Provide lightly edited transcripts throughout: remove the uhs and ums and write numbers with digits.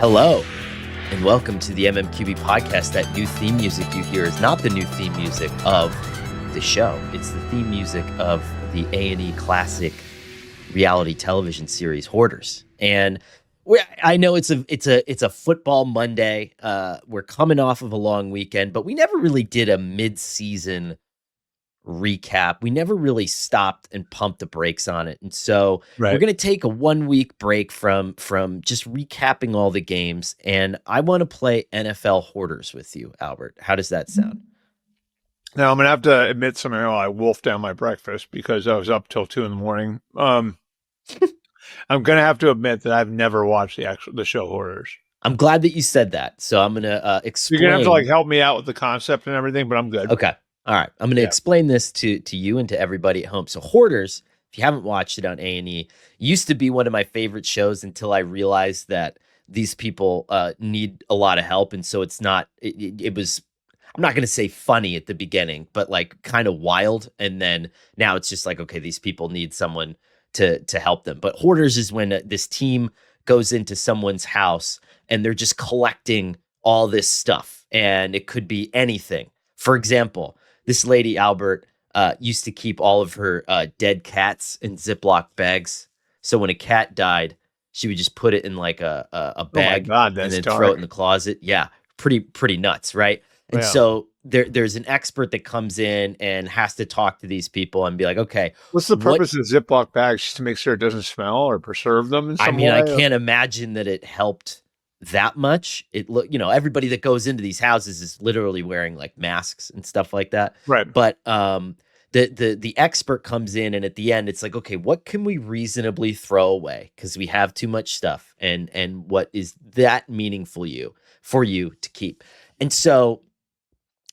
Hello, and welcome to the MMQB podcast. That new theme music you hear is not the new theme music of the show. It's the theme music of the A&E classic reality television series Hoarders. And I know it's a football Monday. We're coming off of a long weekend, but we never really did a mid-season recap. We never really stopped and pumped the brakes on it. And so we're going to take a 1 week break from just recapping all the games. And I want to play NFL Hoarders with you, Albert. How does that sound? Now I'm going to have to admit something. I wolfed down my breakfast because I was up till 2 a.m. I'm going to have to admit that I've never watched the show Hoarders. I'm glad that you said that. So I'm going to explain. You're going to have to help me out with the concept and everything, but I'm good. Okay. All right, I'm going to explain this to you and to everybody at home. So Hoarders, if you haven't watched it on A&E, used to be one of my favorite shows until I realized that these people need a lot of help. And so it's not, it was, I'm not going to say funny at the beginning, but like kind of wild. And then now it's just like, okay, these people need someone to help them. But Hoarders is when this team goes into someone's house and they're just collecting all this stuff. And it could be anything. For example, this lady, Albert, used to keep all of her dead cats in Ziploc bags. So when a cat died, she would just put it in like a bag and then throw it in the closet. Yeah, pretty nuts, right? And so there's an expert that comes in and has to talk to these people and be like, okay. What's the purpose of Ziploc bags? Just to make sure it doesn't smell or preserve them in some way? I can't imagine that it helped that much. Everybody that goes into these houses is literally wearing like masks and stuff like that. Right. But the expert comes in and at the end it's like, okay, what can we reasonably throw away? Because we have too much stuff. And what is that meaningful for you to keep? And so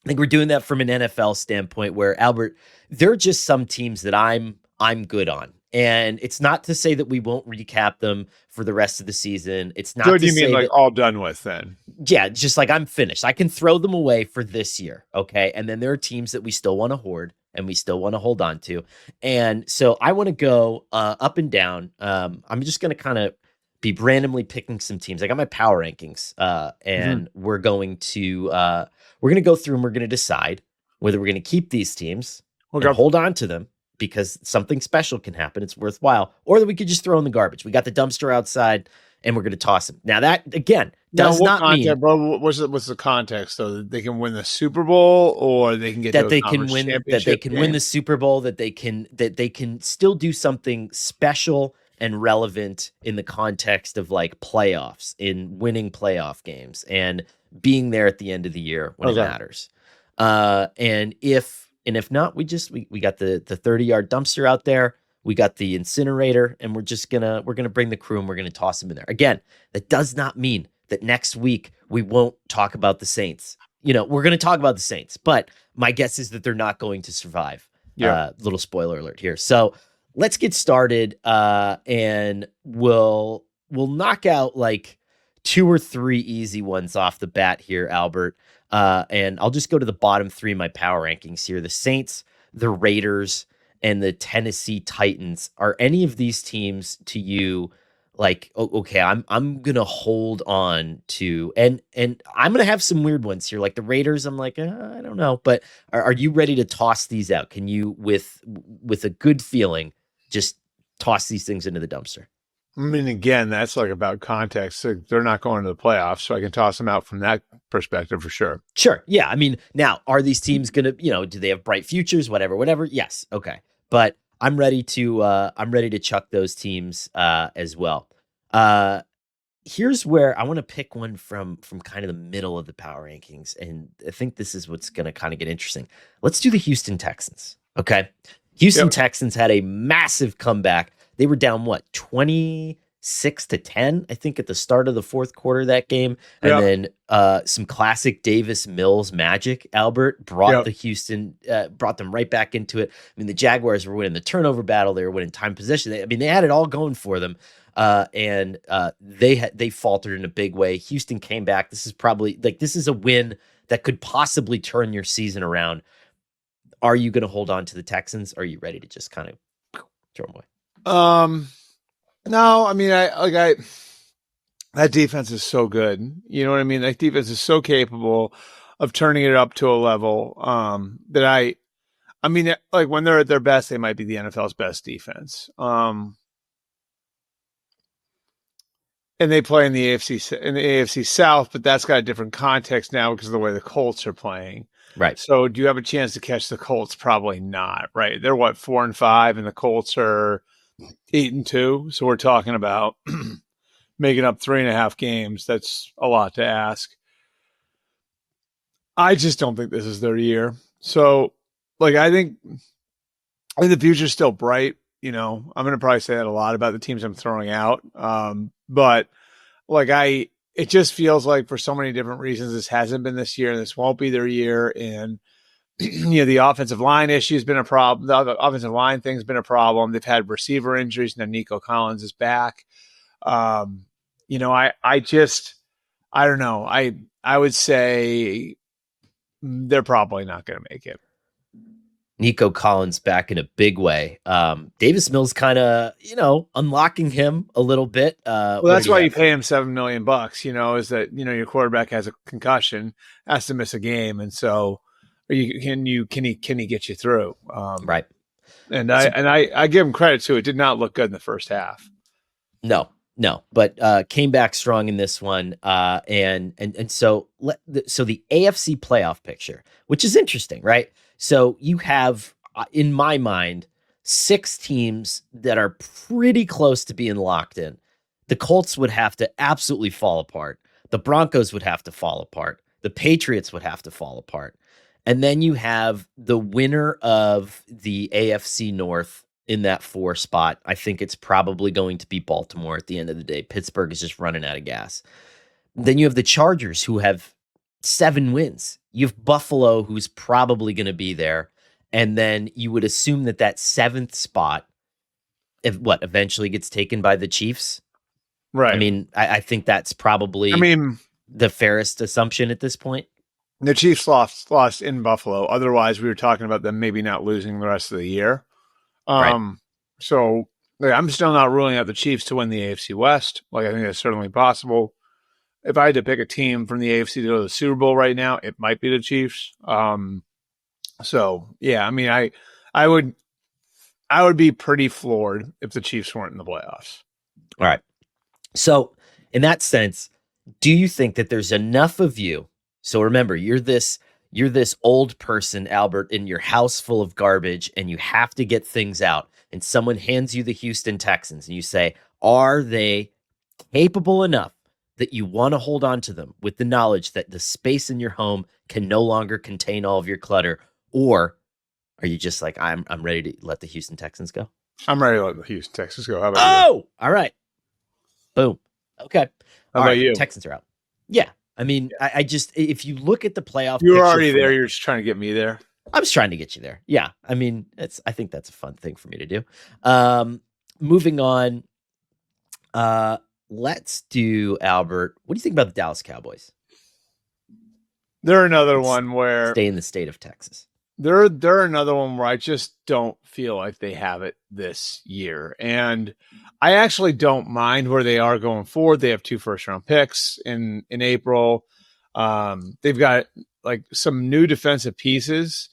I think we're doing that from an NFL standpoint where, Albert, there are just some teams that I'm good on. And it's not to say that we won't recap them for the rest of the season. It's not. So do you mean like all done with then? Yeah, just like I'm finished. I can throw them away for this year, okay? And then there are teams that we still want to hoard and we still want to hold on to. And so I want to go up and down. I'm just going to kind of be randomly picking some teams. I got my power rankings, and we're going to go through and we're going to decide whether we're going to keep these teams and hold on to them, because something special can happen. It's worthwhile. Or that we could just throw in the garbage. We got the dumpster outside and we're going to toss them. Now that, again, does not mean... Bro, what's the context, though? That they can win the Super Bowl or they can get that they can win the Super Bowl, that they can still do something special and relevant in the context of like playoffs, in winning playoff games and being there at the end of the year when it matters. And if not, we got the 30-yard dumpster out there. We got the incinerator, and we're gonna bring the crew and we're gonna toss them in there. Again, that does not mean that next week we won't talk about the Saints. We're gonna talk about the Saints, but my guess is that they're not going to survive. Yeah. Little spoiler alert here. So let's get started, and we'll knock out like 2 or 3 easy ones off the bat here, Albert. And I'll just go to the bottom 3 of my power rankings here. The Saints, the Raiders, and the Tennessee Titans. Are any of these teams to you like, okay, I'm going to hold on to, and I'm going to have some weird ones here. Like the Raiders, I'm like, I don't know. But are you ready to toss these out? Can you, with a good feeling, just toss these things into the dumpster? I mean, again, that's like about context. So they're not going to the playoffs, so I can toss them out from that perspective for sure. Sure. Yeah. I mean, now, are these teams going to, do they have bright futures, whatever? Yes. Okay. But I'm ready to chuck those teams as well. Here's where I want to pick one from kind of the middle of the power rankings. And I think this is what's going to kind of get interesting. Let's do the Houston Texans. Okay. Houston Texans had a massive comeback. They were down 26-10, I think, at the start of the fourth quarter of that game. And then some classic Davis Mills magic, Albert, brought brought them right back into it. I mean, the Jaguars were winning the turnover battle. They were winning time possession. They had it all going for them. And they faltered in a big way. Houston came back. This is a win that could possibly turn your season around. Are you going to hold on to the Texans? Or are you ready to just kind of throw them away? No, I mean, That defense is so good. You know what I mean? That defense is so capable of turning it up to a level that I mean, like when they're at their best, they might be the NFL's best defense. And they play in the AFC South, but that's got a different context now because of the way the Colts are playing. Right. So, do you have a chance to catch the Colts? Probably not. Right? They're what 4-5, and the Colts are 8-2. So we're talking about making up 3.5 games. That's a lot to ask. I just don't think this is their year. So, like, I think the future's still bright. You know, I'm going to probably say that a lot about the teams I'm throwing out. But like, it just feels like for so many different reasons, this hasn't been this year and this won't be their year. And, you know, the offensive line issue has been a problem. The offensive line thing's been a problem. They've had receiver injuries. Now Nico Collins is back. You know, I don't know. I would say they're probably not going to make it. Nico Collins back in a big way. Davis Mills kind of, you know, unlocking him a little bit. Well, that's why you pay him $7 million, you know, is that, you know, your quarterback has a concussion, has to miss a game. And so can he get you through? Right. And I give him credit too. It did not look good in the first half. No, but came back strong in this one. And so the AFC playoff picture, which is interesting, right? So you have, in my mind, 6 teams that are pretty close to being locked in. The Colts would have to absolutely fall apart. The Broncos would have to fall apart. The Patriots would have to fall apart. And then you have the winner of the AFC North in that 4 spot. I think it's probably going to be Baltimore at the end of the day. Pittsburgh is just running out of gas. Then you have the Chargers, who have 7 wins. You have Buffalo, who's probably going to be there. And then you would assume that 7th spot, eventually gets taken by the Chiefs. Right. I mean, I think that's probably the fairest assumption at this point. The Chiefs lost in Buffalo. Otherwise, we were talking about them maybe not losing the rest of the year. Right. So I'm still not ruling out the Chiefs to win the AFC West. Like, I think that's certainly possible. If I had to pick a team from the AFC to go to the Super Bowl right now, it might be the Chiefs. So yeah, I mean, I would be pretty floored if the Chiefs weren't in the playoffs. All right. So in that sense, do you think that there's enough of you? So remember, you're this old person, Albert, in your house full of garbage, and you have to get things out. And someone hands you the Houston Texans, and you say, are they capable enough that you want to hold on to them with the knowledge that the space in your home can no longer contain all of your clutter? Or are you just like, I'm ready to let the Houston Texans go? I'm ready to let the Houston Texans go. How about you? All right. Boom. Okay. How about you? Texans are out. Yeah. I mean, yeah. I just, if you look at the playoff, you're already there. You're just trying to get me there. I'm just trying to get you there. Yeah. I mean, I think that's a fun thing for me to do. Moving on. Let's do, Albert. What do you think about the Dallas Cowboys? They're another one where stay in the state of Texas. They're another one where I just don't feel like they have it this year. And I actually don't mind where they are going forward. They have 2 first-round picks in April. They've got like some new defensive pieces.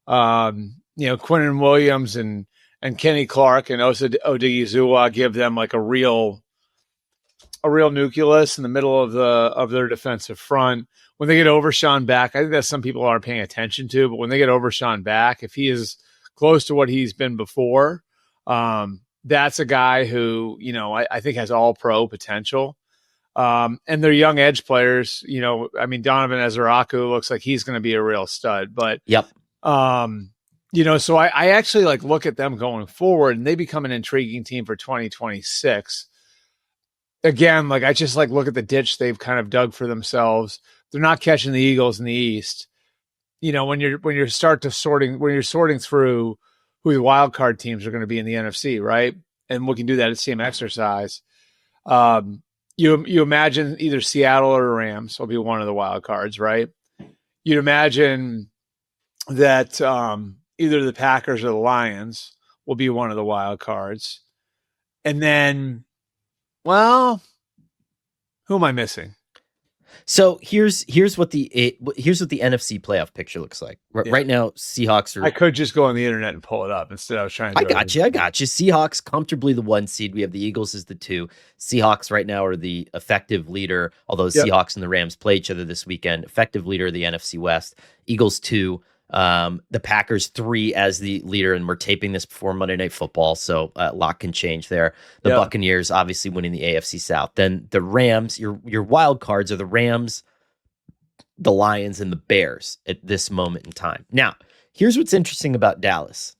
You know, Quinnen Williams and Kenny Clark and Osa Odighizuwa give them like a real nucleus in the middle of their defensive front. When they get Overshawn back, I think that some people aren't paying attention to, but when they get Overshawn back, if he is close to what he's been before, that's a guy who, you know, I think has all pro potential. And they're young edge players, you know, I mean, Donovan Ezeraku looks like he's going to be a real stud, but yep. You know, so I actually like look at them going forward and they become an intriguing team for 2026. Again, like I just like look at the ditch they've kind of dug for themselves. They're not catching the Eagles in the East. You know, when you're sorting through who the wild card teams are going to be in the NFC, right? And we can do that at the same exercise. You imagine either Seattle or Rams will be one of the wild cards, right? You'd imagine that either the Packers or the Lions will be one of the wild cards. And then, well, Who am I missing? So here's what the NFC playoff picture looks like. Right now, Seahawks are. I could just go on the internet and pull it up. Instead, I was trying to. I got you. Seahawks comfortably the 1 seed. We have the Eagles as the 2. Seahawks right now are the effective leader, although Seahawks and the Rams play each other this weekend. Effective leader of the NFC West. Eagles 2. The Packers 3 as the leader, and we're taping this before Monday Night Football, so a lot can change there. The Buccaneers obviously winning the AFC South. Then the Rams, your wild cards are the Rams, the Lions, and the Bears at this moment in time. Now, here's what's interesting about Dallas.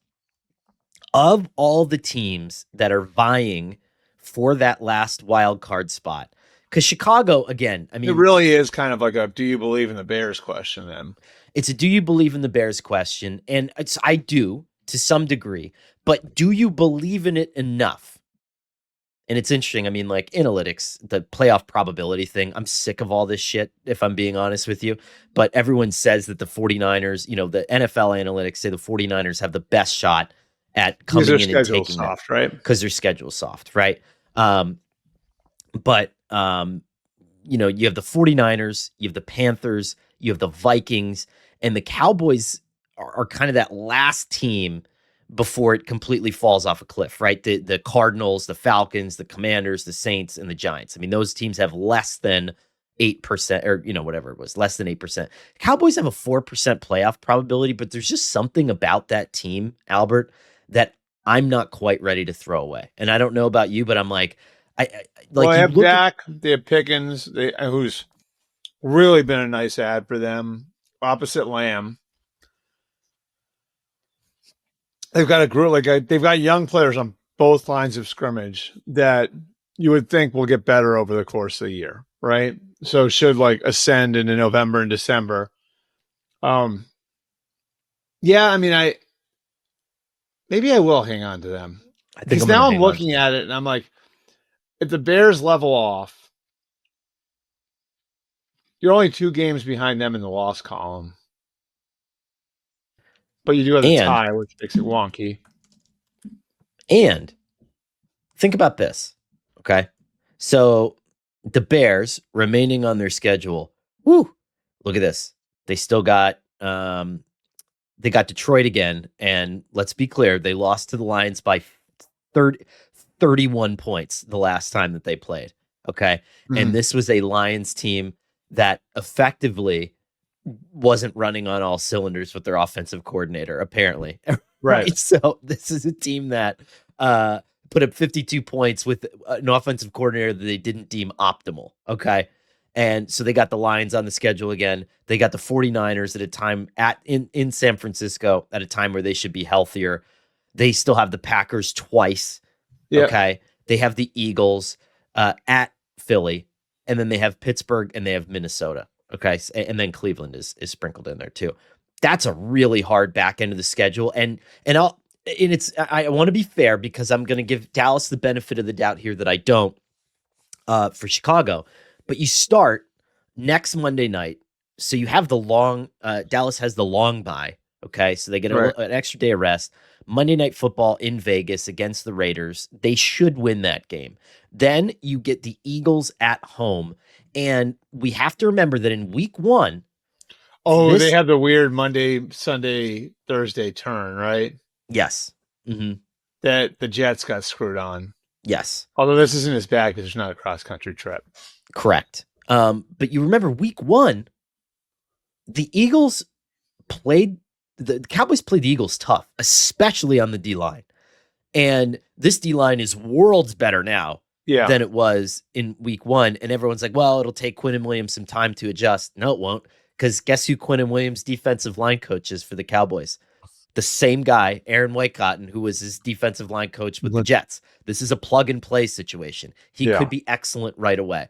Of all the teams that are vying for that last wild card spot, because Chicago, again, I mean, it really is kind of like a "Do you believe in the Bears?" question. Then it's a "Do you believe in the Bears?" question, and I do to some degree, but do you believe in it enough? And it's interesting. I mean, like analytics, the playoff probability thing, I'm sick of all this shit, if I'm being honest with you. But everyone says that the 49ers, the NFL analytics say the 49ers have the best shot at coming in and taking soft, right? Because their schedule's soft, right? But you have the 49ers, you have the Panthers, you have the Vikings, and the Cowboys are kind of that last team before it completely falls off a cliff, right? The Cardinals, the Falcons, the Commanders, the Saints, and the Giants. I mean, those teams have less than 8%, or whatever it was, less than 8%. Cowboys have a 4% playoff probability, but there's just something about that team, Albert, that I'm not quite ready to throw away. And I don't know about you, but I'm like, I have Dak, they have Pickens, who's really been a nice ad for them. Opposite Lamb. They've got a group, they've got young players on both lines of scrimmage that you would think will get better over the course of the year, right? So should ascend into November and December. I mean, maybe I will hang on to them. Because now I'm looking at it and I'm like, if the Bears level off, you're only 2 games behind them in the loss column. But you do have a tie, which makes it wonky. And think about this, okay? So the Bears remaining on their schedule. Woo! Look at this. They still got they got Detroit again, and let's be clear, they lost to the Lions by 31 points the last time that they played, okay? Mm-hmm. And this was a Lions team that effectively wasn't running on all cylinders with their offensive coordinator, apparently. Right. So this is a team that put up 52 points with an offensive coordinator that they didn't deem optimal, okay? And so they got the Lions on the schedule again. They got the 49ers at a time in San Francisco at a time where they should be healthier. They still have the Packers twice, okay? They have the Eagles at Philly, and then they have Pittsburgh and they have Minnesota. Okay, and then Cleveland is sprinkled in there too. That's a really hard back end of the schedule, and I want to be fair because I'm going to give Dallas the benefit of the doubt here that I don't for Chicago. But you start next Monday night, so you have the long. Dallas has the long bye. Okay, so they get an extra day of rest. Monday Night Football in Vegas against the Raiders. They should win that game. Then you get the Eagles at home. And we have to remember that in week 1. They have the weird Monday, Sunday, Thursday turn, right? Yes. Mm-hmm. That the Jets got screwed on. Yes. Although this isn't as bad because there's not a cross-country trip. Correct. But you remember week 1, the Cowboys played the Eagles tough, especially on the D-line. And this D-line is worlds better now. Than it was in week 1. And everyone's like, well, it'll take Quinnen Williams some time to adjust. No, it won't. Because guess who Quinnen Williams' defensive line coach is for the Cowboys? The same guy, Aaron Whitecotton, who was his defensive line coach with the Jets. This is a plug-and-play situation. He could be excellent right away.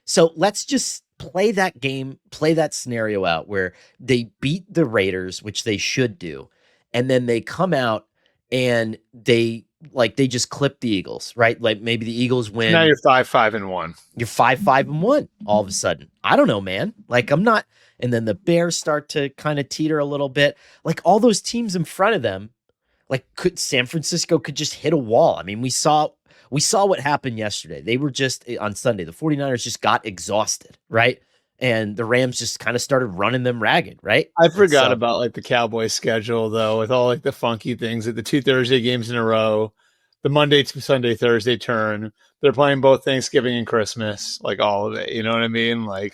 So let's just play that game, play that scenario out where they beat the Raiders, which they should do, and then they come out and they just clip the Eagles, right? Like maybe the Eagles win. Now you're 5-5-1. You're 5-5-1 all of a sudden. I don't know, man. I'm not. And then the Bears start to kind of teeter a little bit. All those teams in front of them, San Francisco could just hit a wall. I mean, we saw We saw what happened yesterday. They were just on Sunday. The 49ers just got exhausted, right? And the Rams just kind of started running them ragged, right? I forgot about like the Cowboys schedule though, with all like the funky things at the 2 Thursday games in a row, the Monday to Sunday, Thursday turn. They're playing both Thanksgiving and Christmas, like all of it. You know what I mean? Like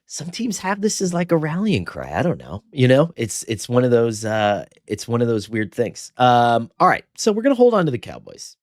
some teams have this as like a rallying cry. I don't know. You know, it's one of those weird things. All right. So we're gonna hold on to the Cowboys.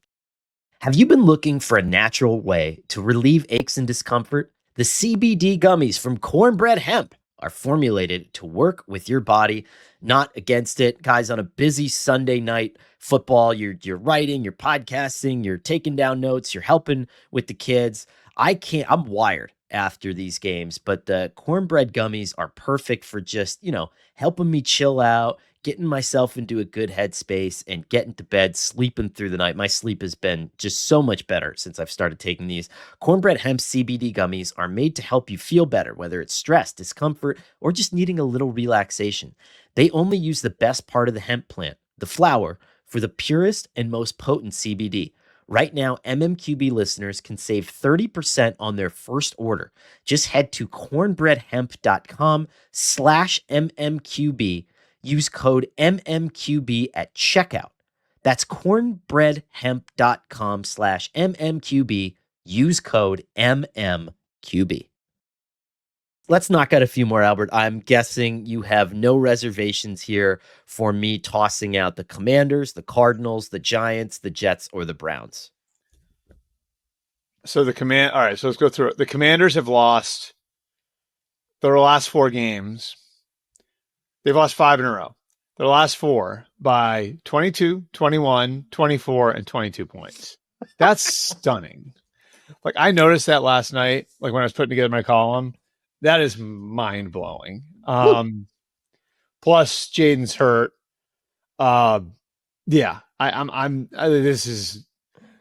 Have you been looking for a natural way to relieve aches and discomfort? The CBD gummies from Cornbread Hemp are formulated to work with your body, not against it. Guys, on a busy Sunday night football, you're writing, you're podcasting, you're taking down notes, you're helping with the kids. I'm wired after these games, but the cornbread gummies are perfect for just, helping me chill out, getting myself into a good headspace and getting to bed, sleeping through the night. My sleep has been just so much better since I've started taking these. Cornbread Hemp CBD gummies are made to help you feel better, whether it's stress, discomfort, or just needing a little relaxation. They only use the best part of the hemp plant, the flower, for the purest and most potent CBD. Right now, MMQB listeners can save 30% on their first order. Just head to cornbreadhemp.com/MMQB. Use code MMQB at checkout. That's cornbreadhemp.com/MMQB. Use code MMQB. Let's knock out a few more, Albert. I'm guessing you have no reservations here for me tossing out the Commanders, the Cardinals, the Giants, the Jets, or the Browns. So all right, so let's go through it. The Commanders have lost their last 4 games. They've lost 5 in a row. Their last 4 by 22, 21, 24, and 22 points. That's stunning. Like, I noticed that last night, like when I was putting together my column. That is mind-blowing. Plus, Jaden's hurt. Yeah, this is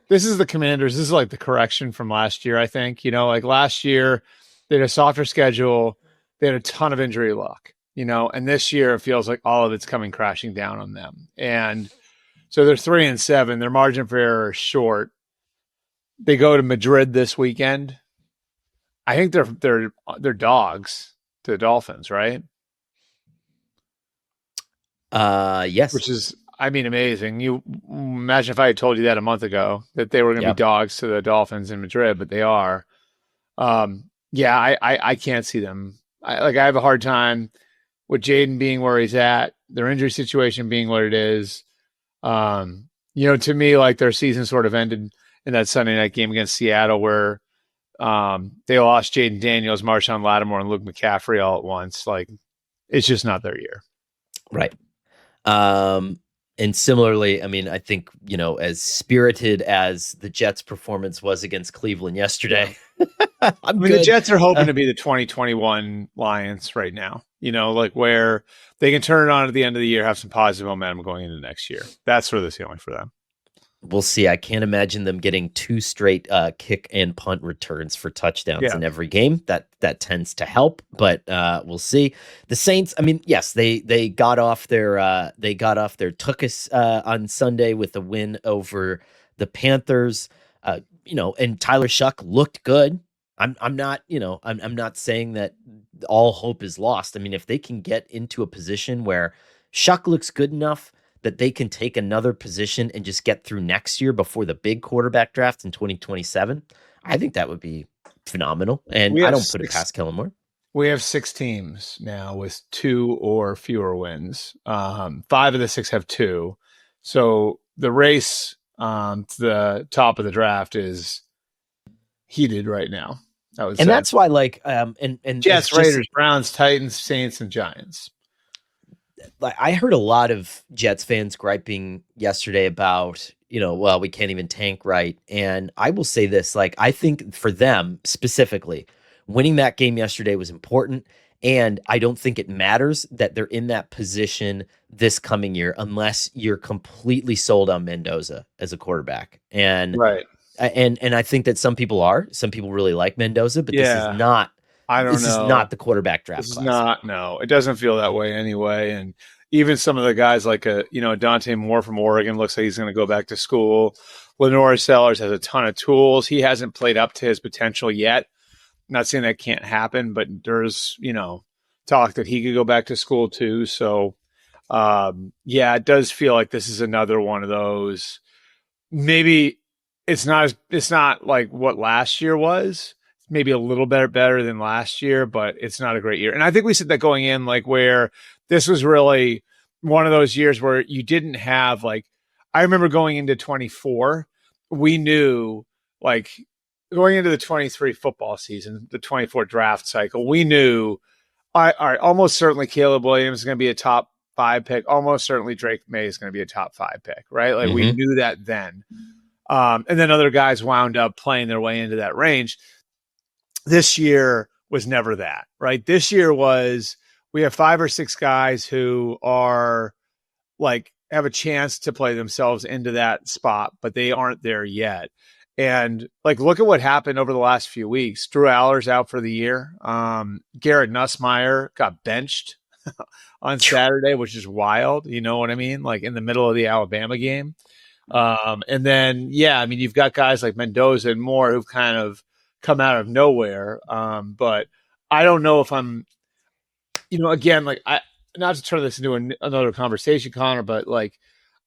the Commanders. This is like the correction from last year, I think. Like last year, they had a softer schedule. They had a ton of injury luck. And this year it feels like all of it's coming crashing down on them. And so they're 3-7. Their margin for error is short. They go to Madrid this weekend. I think they're dogs to the Dolphins, right? Yes. Which is, amazing. You imagine if I had told you that a month ago that they were going to be dogs to the Dolphins in Madrid, but they are. Yeah, I can't see them. I have a hard time with Jaden being where he's at, their injury situation being what it is. To me, like their season sort of ended in that Sunday night game against Seattle where they lost Jaden Daniels, Marshawn Lattimore, and Luke McCaffrey all at once. Like, it's just not their year. Right. And similarly, I think, as spirited as the Jets' performance was against Cleveland yesterday, the Jets are hoping to be the 2021 Lions right now, like where they can turn it on at the end of the year, have some positive momentum going into next year. That's sort of the ceiling for them. We'll see. I can't imagine them getting 2 straight kick and punt returns for touchdowns in every game. That tends to help, but we'll see. The Saints, yes, they got off their tuchus on Sunday with a win over the Panthers. And Tyler Shuck looked good. I'm not saying that all hope is lost. If they can get into a position where Shuck looks good enough that they can take another position and just get through next year before the big quarterback draft in 2027, I think that would be phenomenal. And I don't put it past Kellen Moore. We have 6 teams now with 2 or fewer wins. 5 of the 6 have 2. So the race to the top of the draft is heated right now. That's why, and Jets, Raiders, Browns, Titans, Saints, and Giants. I heard a lot of Jets fans griping yesterday about, we can't even tank right. And I will say this, I think for them specifically, winning that game yesterday was important. And I don't think it matters that they're in that position this coming year, unless you're completely sold on Mendoza as a quarterback. And right. And I think that some people really like Mendoza, but this is not. This is not the quarterback draft class. No, it doesn't feel that way anyway. And even some of the guys like Dante Moore from Oregon looks like he's going to go back to school. Lenore Sellers has a ton of tools. He hasn't played up to his potential yet. Not saying that can't happen, but there's, talk that he could go back to school too. So, it does feel like this is another one of those. Maybe it's not like what last year was. Maybe a little better than last year, but it's not a great year. And I think we said that going in, like where this was really one of those years where you didn't have I remember going into 24, we knew going into the 23 football season, the 24 draft cycle, we knew, all right, almost certainly Caleb Williams is going to be a top 5 pick. Almost certainly Drake May is going to be a top 5 pick, right? Like we knew that then. And then other guys wound up playing their way into that range. This year was never that, right? This year was, we have 5 or 6 guys who are have a chance to play themselves into that spot, but they aren't there yet. And look at what happened over the last few weeks. Drew Aller's out for the year. Garrett Nussmeier got benched on Saturday, which is wild. You know what I mean? In the middle of the Alabama game. And then, you've got guys like Mendoza and Moore who've kind of come out of nowhere. But I don't know if I'm, again, not to turn this into another conversation, Connor, but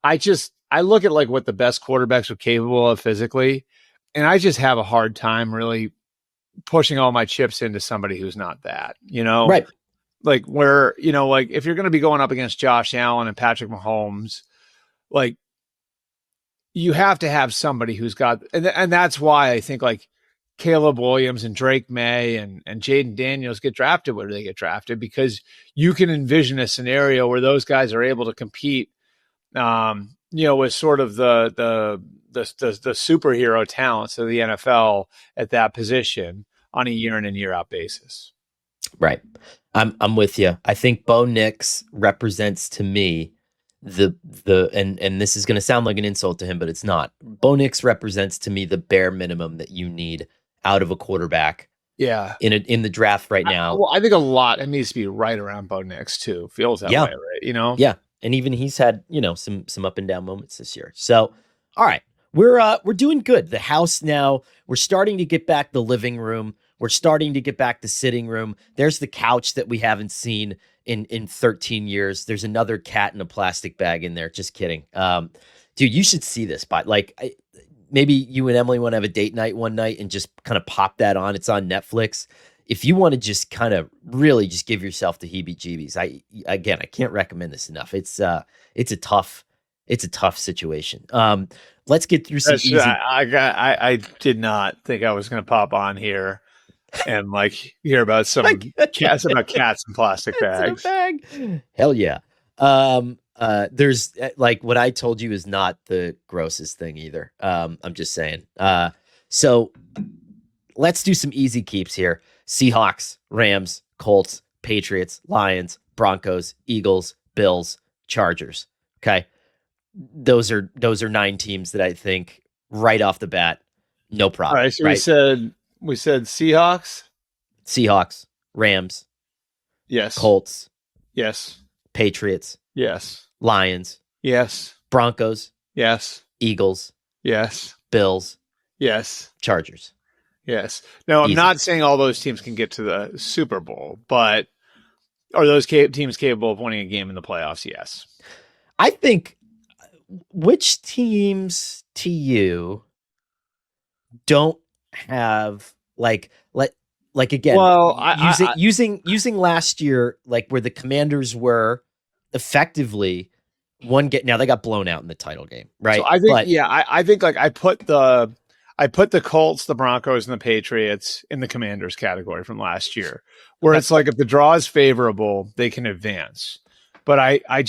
I look at what the best quarterbacks are capable of physically, and I just have a hard time really pushing all my chips into somebody who's not that, Right. Where, if you're going to be going up against Josh Allen and Patrick Mahomes, you have to have somebody who's got, and that's why I think Caleb Williams and Drake May and Jaden Daniels get drafted where they get drafted, because you can envision a scenario where those guys are able to compete, with sort of the superhero talents of the NFL at that position on a year in and year out basis. Right. I'm with you. I think Bo Nix represents to me and this is going to sound like an insult to him, but it's not. Bo Nix represents to me the bare minimum that you need out of a quarterback. Yeah. In the draft right now. I think a lot, it needs to be right around Bo Nix too. Feels that way, right? Yeah. And even he's had, some up and down moments this year. So, all right, we're doing good. The house now, we're starting to get back the living room. We're starting to get back the sitting room. There's the couch that we haven't seen in 13 years. There's another cat in a plastic bag in there. Just kidding. Dude, you should see this, but maybe you and Emily want to have a date night one night and just kind of pop that on. It's on Netflix. If you want to just kind of really just give yourself the heebie-jeebies, I can't recommend this enough. It's a tough situation. Let's get through some easy. I did not think I was going to pop on here and hear about some cats in plastic bags. Hell yeah. There's what I told you is not the grossest thing either. I'm just saying. So let's do some easy keeps here. Seahawks, Rams, Colts, Patriots, Lions, Broncos, Eagles, Bills, Chargers. Okay. Those are 9 teams that I think right off the bat, no problem. All right. So we said Seahawks, Rams. Yes. Colts. Yes. Patriots. Yes. Lions. Yes. Broncos. Yes. Eagles. Yes. Bills. Yes. Chargers. Yes. Now, I'm not saying all those teams can get to the Super Bowl, but are those teams capable of winning a game in the playoffs? Yes. I think, which teams to you don't have again? Well, using last year, where the Commanders were effectively one get. Now they got blown out in the title game, right? So I think, I put the Colts, the Broncos, and the Patriots in the Commanders category from last year, where it's if the draw is favorable, they can advance. But I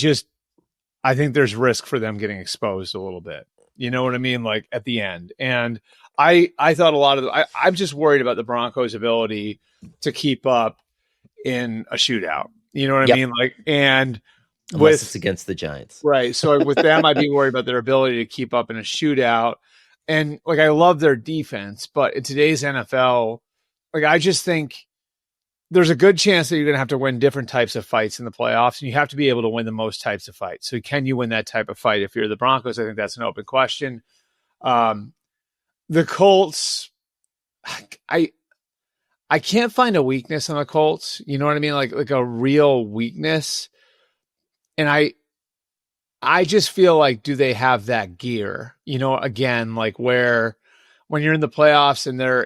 think there's risk for them getting exposed a little bit. You know what I mean? At the end. And I thought I'm just worried about the Broncos' ability to keep up in a shootout. You know what I mean? And unless it's against the Giants. Right. So with them, I'd be worried about their ability to keep up in a shootout. And I love their defense, but in today's NFL, I just think there's a good chance that you're going to have to win different types of fights in the playoffs, and you have to be able to win the most types of fights. So can you win that type of fight if you're the Broncos? I think that's an open question. The Colts, I can't find a weakness on the Colts. You know what I mean? Like a real weakness. And I just feel like, do they have that gear? You know, again, like where when you're in the playoffs and they're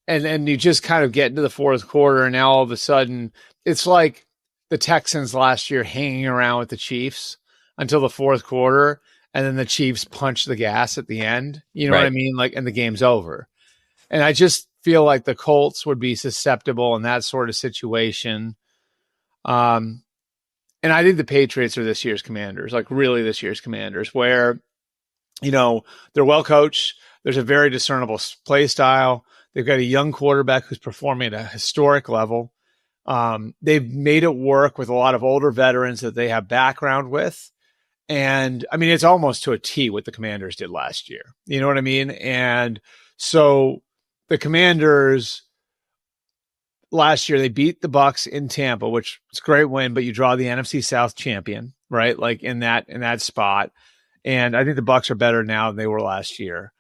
and you just kind of get into the fourth quarter, and now all of a sudden it's like the Texans last year hanging around with the Chiefs until the fourth quarter, and then the Chiefs punch the gas at the end. You know what I mean? Like, and the game's over. And I just feel like the Colts would be susceptible in that sort of situation. And I think the Patriots are this year's Commanders, like really this year's Commanders, where, you know, they're well coached. There's a very discernible play style. They've got a young quarterback who's performing at a historic level. They've made it work with a lot of older veterans that they have background with. And I mean, it's almost to a T what the Commanders did last year. You know what I mean? And so the Commanders last year, they beat the Bucs in Tampa, which is a great win, but you draw the NFC South champion, right? Like in that spot. And I think the Bucs are better now than they were last year.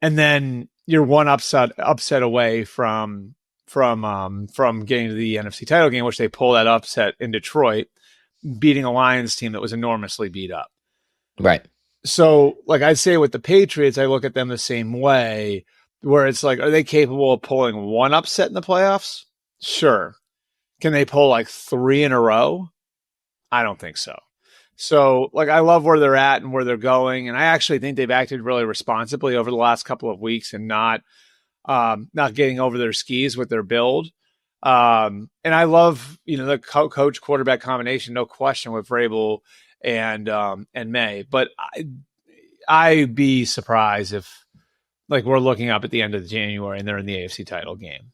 And then you're one upset away from getting to the NFC title game, which they pull that upset in Detroit, beating a Lions team that was enormously beat up. Right. So, like I say with the Patriots, I look at them the same way, where it's like, are they capable of pulling one upset in the playoffs? Sure. Can they pull like 3 in a row? I don't think so. So, like, I love where they're at and where they're going. And I actually think they've acted really responsibly over the last couple of weeks and not getting over their skis with their build. And I love, you know, the coach quarterback combination, no question, with Vrabel and May. But I'd be surprised if, like, we're looking up at the end of January and they're in the AFC title game.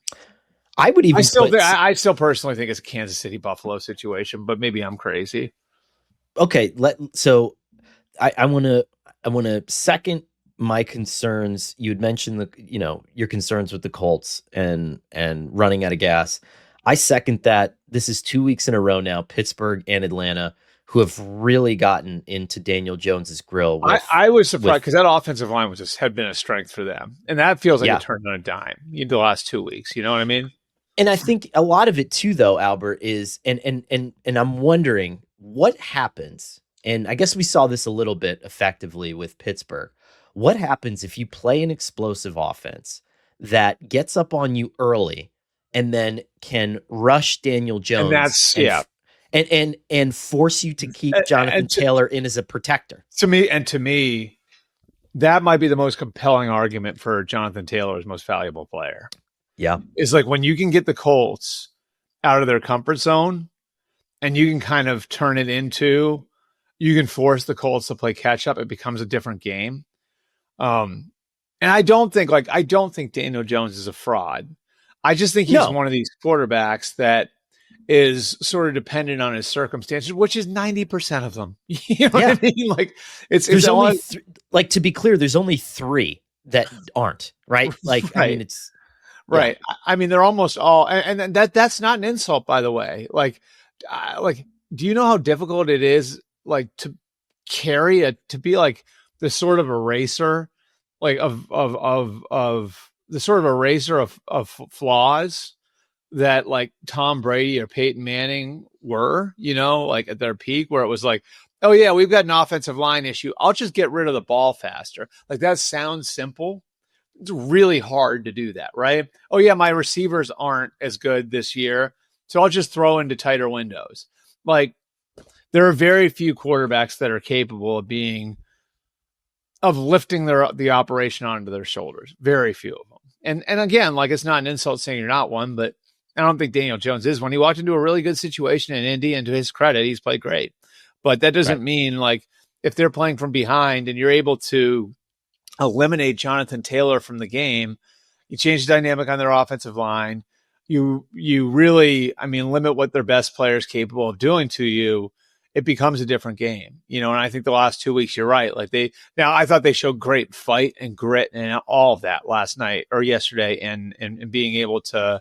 I would even I still personally think it's a Kansas City Buffalo situation, but maybe I'm crazy. Okay, so I want to second my concerns. You had mentioned your concerns with the Colts and running out of gas. I second that. This is 2 weeks in a row now, Pittsburgh and Atlanta, who have really gotten into Daniel Jones's grill. I was surprised because that offensive line had been a strength for them, and that feels like it turned on a dime in the last 2 weeks. You know what I mean? And I think a lot of it too, though, Albert, is and I'm wondering what happens. And I guess we saw this a little bit effectively with Pittsburgh. What happens if you play an explosive offense that gets up on you early and then can rush Daniel Jones and force you to keep Jonathan Taylor in as a protector? To me, that might be the most compelling argument for Jonathan Taylor as most valuable player. Yeah. It's like when you can get the Colts out of their comfort zone and you can kind of turn it into, you can force the Colts to play catch up. It becomes a different game. And I don't think Daniel Jones is a fraud. I just think he's one of these quarterbacks that is sort of dependent on his circumstances, which is 90% of them. You know what I mean? Like there's only like, to be clear, there's only 3 that aren't, right? Like, right. I mean, it's right. Yeah. I mean, they're almost all, and that's not an insult, by the way. Like, do you know how difficult it is, like, to to be like the sort of eraser, like of the sort of eraser of flaws that like Tom Brady or Peyton Manning were, you know, like at their peak, where it was like, oh yeah, we've got an offensive line issue, I'll just get rid of the ball faster. Like, that sounds simple. It's really hard to do that, right? Oh yeah, my receivers aren't as good this year, so I'll just throw into tighter windows. Like, there are very few quarterbacks that are capable of lifting the operation onto their shoulders. Very few of them. And again, like, it's not an insult saying you're not one, but I don't think Daniel Jones is one. He walked into a really good situation in Indy, and to his credit, he's played great. But that doesn't mean, like, if they're playing from behind and you're able to eliminate Jonathan Taylor from the game, you change the dynamic on their offensive line. You really, I mean, limit what their best player is capable of doing to you. it becomes a different game, and I think the last 2 weeks, you're right. Like I thought they showed great fight and grit and all of that last night or yesterday, and being able to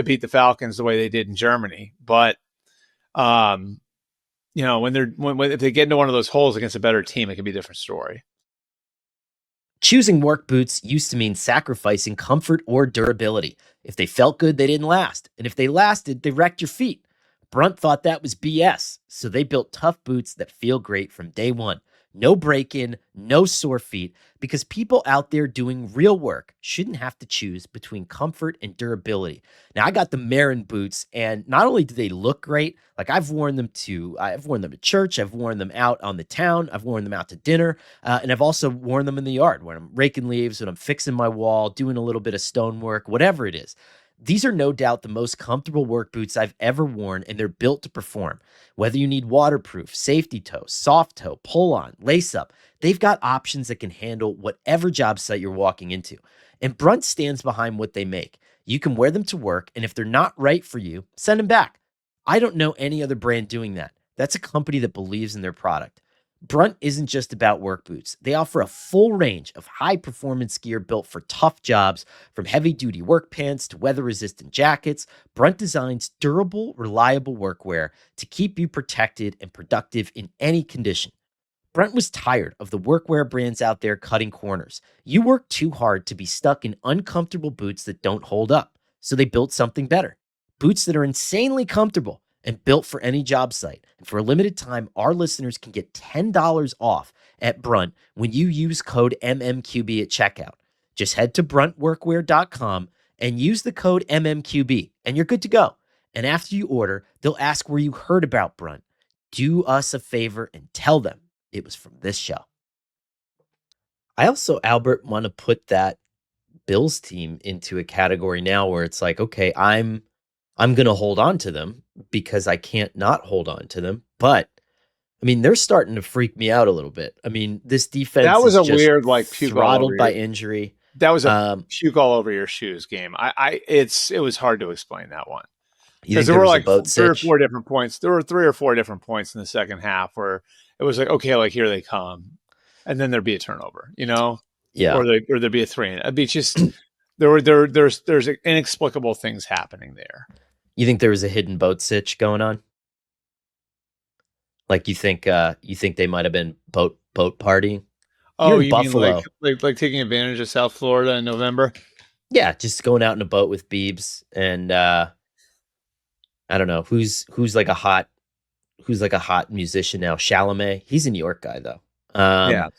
beat the Falcons the way they did in Germany. But, when if they get into one of those holes against a better team, it can be a different story. Choosing work boots used to mean sacrificing comfort or durability. If they felt good, they didn't last. And if they lasted, they wrecked your feet. Brunt thought that was BS, so they built tough boots that feel great from day one. No break-in, no sore feet, because people out there doing real work shouldn't have to choose between comfort and durability. Now, I got the Marin boots, and not only do they look great, like I've worn them to church, I've worn them out on the town, I've worn them out to dinner, and I've also worn them in the yard when I'm raking leaves, when I'm fixing my wall, doing a little bit of stonework, whatever it is. These are no doubt the most comfortable work boots I've ever worn, and they're built to perform. Whether you need waterproof, safety toe, soft toe, pull-on, lace-up, they've got options that can handle whatever job site you're walking into. And Brunt stands behind what they make. You can wear them to work, and if they're not right for you, send them back. I don't know any other brand doing that. That's a company that believes in their product. Brunt isn't just about work boots. They offer a full range of high-performance gear built for tough jobs, from heavy-duty work pants to weather-resistant jackets. Brunt designs durable, reliable workwear to keep you protected and productive in any condition. Brunt was tired of the workwear brands out there cutting corners. You work too hard to be stuck in uncomfortable boots that don't hold up, so they built something better. Boots that are insanely comfortable and built for any job site. And for a limited time, our listeners can get $10 off at Brunt when you use code MMQB at checkout. Just head to bruntworkwear.com and use the code MMQB, and you're good to go. And after you order, they'll ask where you heard about Brunt. Do us a favor and tell them it was from this show. I also, Albert, want to put that Bills team into a category now where it's like, okay, I'm going to hold on to them because I can't not hold on to them. But, I mean, they're starting to freak me out a little bit. I mean, this defense that was is a weird, like, puke throttled by injury. That was a puke all over your shoes game. It was hard to explain that one. Because there were like 3 or 4 different points. There were 3 or 4 different points in the second half where it was like, okay, like here they come. And then there'd be a turnover, Yeah. Or there'd be a 3. It'd be just, there's inexplicable things happening there. You think there was a hidden boat sitch going on? Like you think they might have been boat partying? Oh, you Buffalo. Mean like taking advantage of South Florida in November? Yeah, just going out in a boat with Biebs and I don't know who's like a hot musician now. Chalamet, he's a New York guy though. Yeah.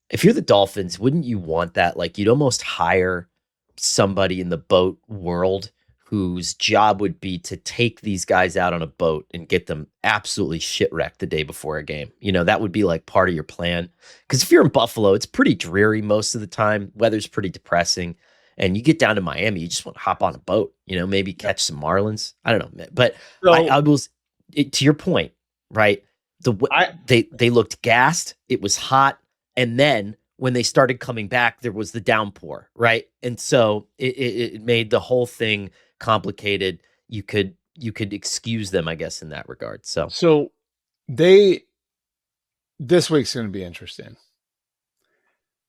If you're the Dolphins, wouldn't you want that? Like you'd almost hire somebody in the boat world whose job would be to take these guys out on a boat and get them absolutely shit-wrecked the day before a game. That would be like part of your plan. Because if you're in Buffalo, it's pretty dreary most of the time. Weather's pretty depressing. And you get down to Miami, you just want to hop on a boat, maybe catch some marlins. I don't know. But to your point, right? They looked gassed. It was hot. And then when they started coming back, there was the downpour, right? And so it made the whole thing complicated. You could excuse them, I guess, in that regard. So this week's going to be interesting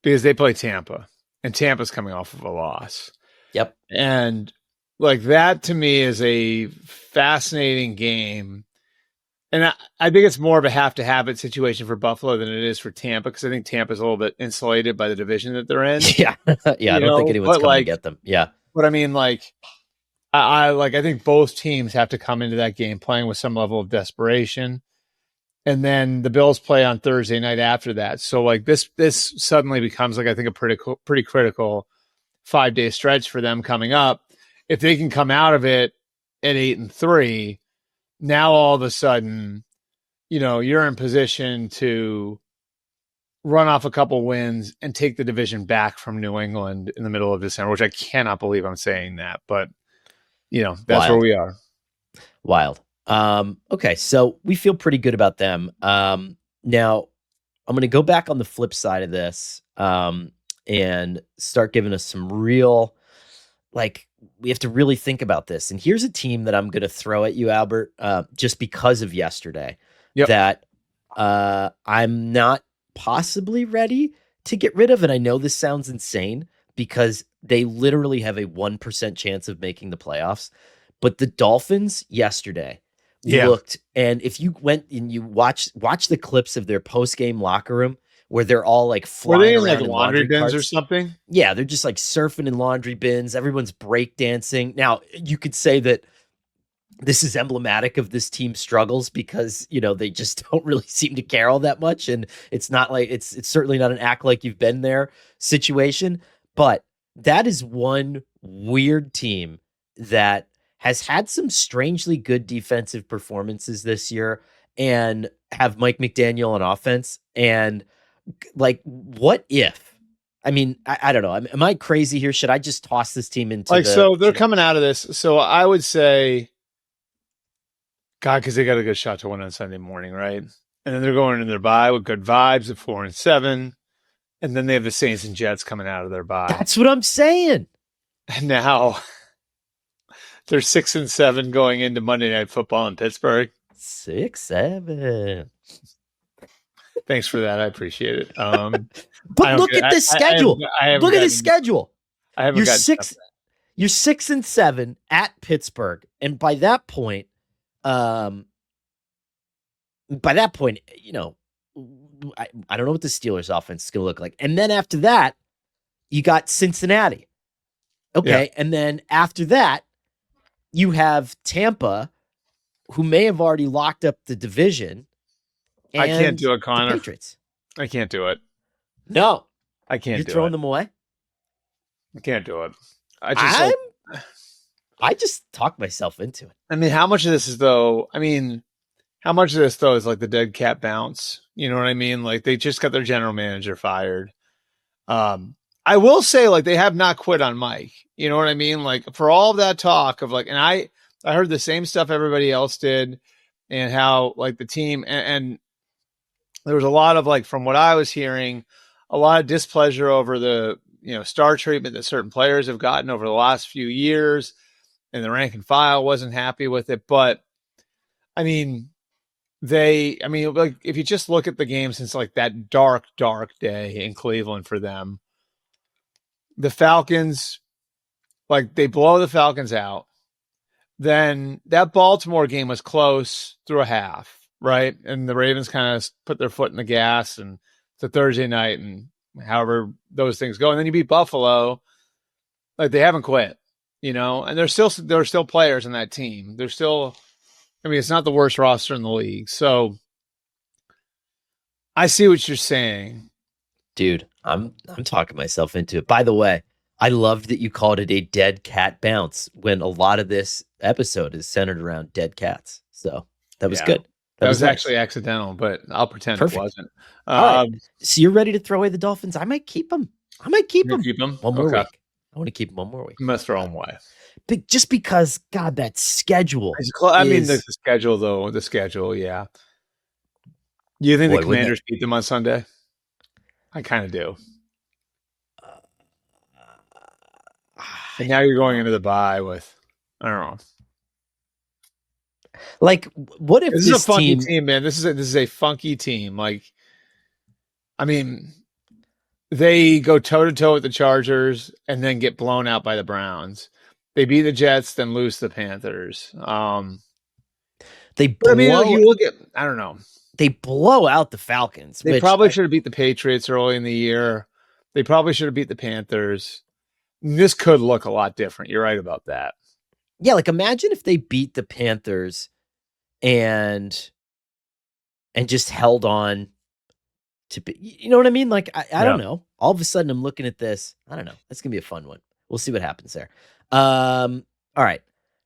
because they play Tampa, and Tampa's coming off of a loss. Yep. And like that to me is a fascinating game. And I think it's more of a have-to-have-it situation for Buffalo than it is for Tampa, because I think Tampa's a little bit insulated by the division that they're in. Yeah. I don't think anyone's coming to get them. Yeah. But I mean, like, I think both teams have to come into that game playing with some level of desperation. And then the Bills play on Thursday night after that. So like this suddenly becomes like, I think, a pretty critical 5-day stretch for them coming up. If they can come out of it at 8-3, now all of a sudden, you're in position to run off a couple wins and take the division back from New England in the middle of December, which I cannot believe I'm saying that, but that's Wild. where we are. Wild. Okay. So we feel pretty good about them. Now I'm going to go back on the flip side of this, and start giving us some real, like, we have to really think about this. And here's a team that I'm going to throw at you, Albert, just because of yesterday. that I'm not possibly ready to get rid of. And I know this sounds insane because they literally have a 1% chance of making the playoffs. But the Dolphins yesterday looked, and if you went and you watch the clips of their post-game locker room where they're all like flying Were they in around like laundry bins carts or something? Yeah, they're just like surfing in laundry bins. Everyone's breakdancing. Now, you could say that this is emblematic of this team's struggles because, you know, they just don't really seem to care all that much. And it's not like it's certainly not an act like you've been there situation. But that is one weird team that has had some strangely good defensive performances this year and have Mike McDaniel on offense. And like, what if? I mean, I don't know. Am I crazy here? Should I just toss this team into so they're coming out of this. So I would say, God, because they got a good shot to win on Sunday morning, right? And then they're going in their bye with good vibes at 4-7. And then they have the Saints and Jets coming out of their bye. That's what I'm saying. And now they're 6-7 going into Monday Night Football in Pittsburgh. 6-7. Thanks for that. I appreciate it. But look at the schedule. Look at the schedule. You're 6-7 at Pittsburgh, and by that point, you know, I don't know what the Steelers' offense is going to look like. And then after that, you got Cincinnati. Okay, and then after that, you have Tampa, who may have already locked up the division. I can't do it, Conor. Patriots. I can't do it. No, I can't. You're throwing them away. I can't do it. I just talked myself into it. I mean, how much of this is though? I mean, how much of this though is like the dead cat bounce? You know what I mean? Like they just got their general manager fired. I will say, like, they have not quit on Mike. You know what I mean? Like for all of that talk of like, and I heard the same stuff everybody else did, and how like the team and there was a lot of like, from what I was hearing, a lot of displeasure over the, you know, star treatment that certain players have gotten over the last few years, and the rank and file wasn't happy with it. But I mean, like if you just look at the game since like that dark day in Cleveland for them, the Falcons, like they blow the Falcons out. Then that Baltimore game was close through a half. Right. And the Ravens kind of put their foot in the gas, and it's a Thursday night, and however those things go. And then you beat Buffalo. Like they haven't quit, you know, and there are still players in that team. They're still, I mean, it's not the worst roster in the league. So I see what you're saying. Dude, I'm talking myself into it. By the way, I loved that you called it a dead cat bounce when a lot of this episode is centered around dead cats. So that was good. That was nice. Actually accidental, but I'll pretend Perfect. It wasn't. Right. So you're ready to throw away the Dolphins? I might keep them. Keep them one more week. I want to keep them one more week. You must throw them away. But just because, God, that schedule. I mean, the schedule, though. The schedule, yeah. Do you think the Commanders beat them on Sunday? I kind of do. And now you're going into the bye with, I don't know. Like, what if this is a funky team, man? This is a funky team. Like, I mean, they go toe to toe with the Chargers and then get blown out by the Browns. They beat the Jets, then lose to the Panthers. You look at, I don't know. They blow out the Falcons. They probably should have beat the Patriots early in the year. They probably should have beat the Panthers. This could look a lot different. You're right about that. Yeah, like imagine if they beat the Panthers and just held on to be, you know what I mean? Like, I don't know. All of a sudden I'm looking at this. I don't know. That's going to be a fun one. We'll see what happens there. All right.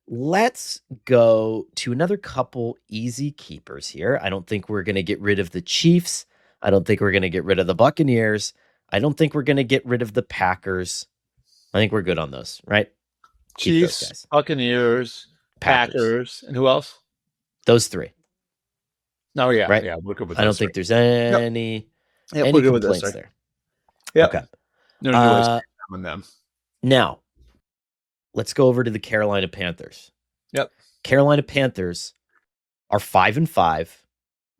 Let's go to another couple easy keepers here. I don't think we're going to get rid of the Chiefs. I don't think we're going to get rid of the Buccaneers. I don't think we're going to get rid of the Packers. I think we're good on those, right? Chiefs, Buccaneers, Packers, and who else? Those three. Oh, yeah. Right? Yeah, we're good with I don't think there's any complaints there. Yeah. Okay. No on them. Now, let's go over to the Carolina Panthers. Yep. Carolina Panthers are 5-5.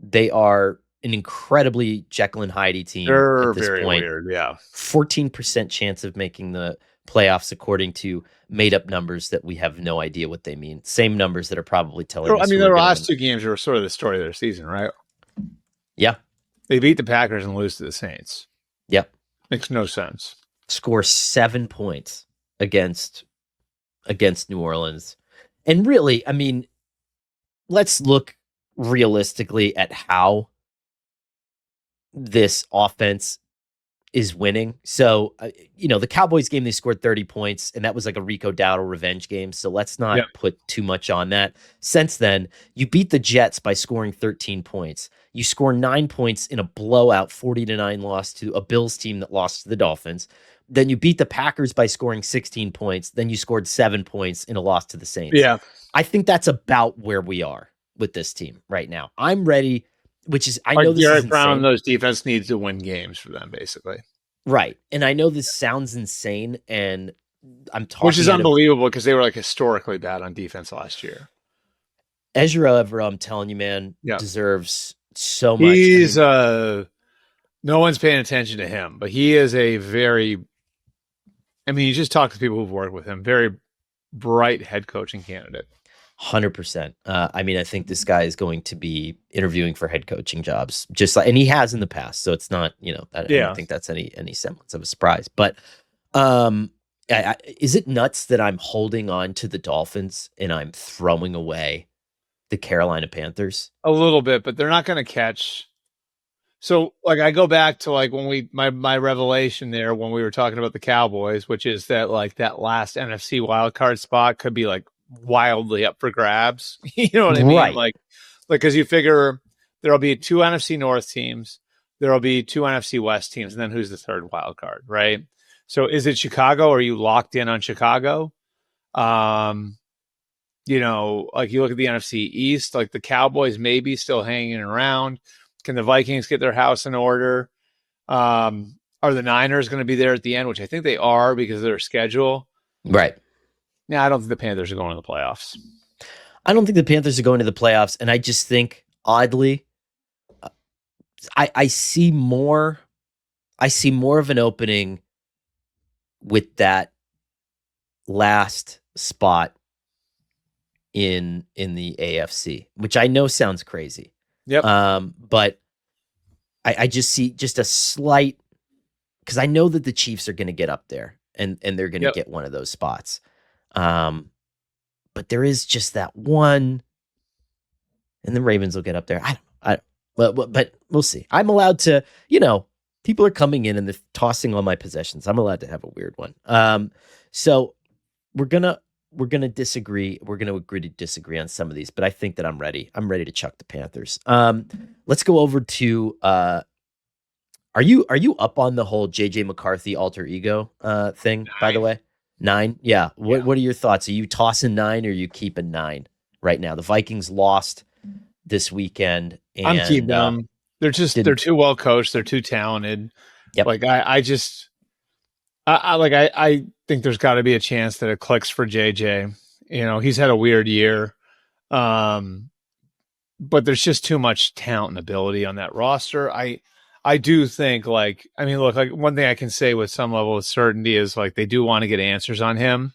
They are an incredibly Jekyll and Hyde team They're at this very point. weird, yeah. 14% chance of making the playoffs according to made-up numbers that we have no idea what they mean. Same numbers that are probably telling us. I mean, their last two games were sort of the story of their season, right? Yeah. They beat the Packers and lose to the Saints. Yep. Makes no sense. Score 7 points against New Orleans. And really, I mean, let's look realistically at how this offense is winning. So, the Cowboys game, they scored 30 points, and that was like a Rico Dowdle revenge game. So let's not put too much on that. Since then, you beat the Jets by scoring 13 points. You score 9 points in a blowout 40-9 loss to a Bills team that lost to the Dolphins. Then you beat the Packers by scoring 16 points. Then you scored 7 points in a loss to the Saints. Yeah. I think that's about where we are with this team right now. I'm ready, which is, I know this Garrett is Brown, insane. those defense needs to win games for them, basically. Right. And I know this sounds insane, and I'm talking, which is unbelievable because they were like historically bad on defense last year. Ezra Evero, I'm telling you, man, deserves so much. He's no one's paying attention to him, but he is a very, I mean, you just talk to people who've worked with him, very bright head coaching candidate. 100%. I mean, I think this guy is going to be interviewing for head coaching jobs, just like, and he has in the past. So it's not, I don't think that's any semblance of a surprise. But is it nuts that I'm holding on to the Dolphins and I'm throwing away the Carolina Panthers? A little bit, but they're not going to catch. So, like, I go back to like when my revelation there when we were talking about the Cowboys, which is that like that last NFC wildcard spot could be like wildly up for grabs. You know what I mean? Right. Like, because you figure there'll be 2 NFC North teams, there'll be 2 NFC West teams, and then who's the third wild card, right? So is it Chicago? Or are you locked in on Chicago? Like you look at the NFC East, like the Cowboys maybe still hanging around. Can the Vikings get their house in order? Are the Niners going to be there at the end, which I think they are because of their schedule? Right. Yeah, I don't think the Panthers are going to the playoffs. I don't think the Panthers are going to the playoffs, and I just think, oddly, I see more of an opening with that last spot in the AFC, which I know sounds crazy. Yep. But I just see just a slight, because I know that the Chiefs are going to get up there and they're going to get one of those spots. But there is just that one, and the Ravens will get up there. But we'll see. I'm allowed to, people are coming in and they're tossing all my possessions. I'm allowed to have a weird one. So we're gonna disagree. We're gonna agree to disagree on some of these, but I think that I'm ready. I'm ready to chuck the Panthers. Let's go over to. Are you up on the whole JJ McCarthy alter ego thing? 9. By the way, 9. Yeah. What are your thoughts? Are you tossing 9 or are you keeping 9 right now? The Vikings lost this weekend. And, I'm keeping them. They're too well coached. They're too talented. Yep. Like I think there's got to be a chance that it clicks for JJ. He's had a weird year. But there's just too much talent and ability on that roster. I do think look, like one thing I can say with some level of certainty is like they do want to get answers on him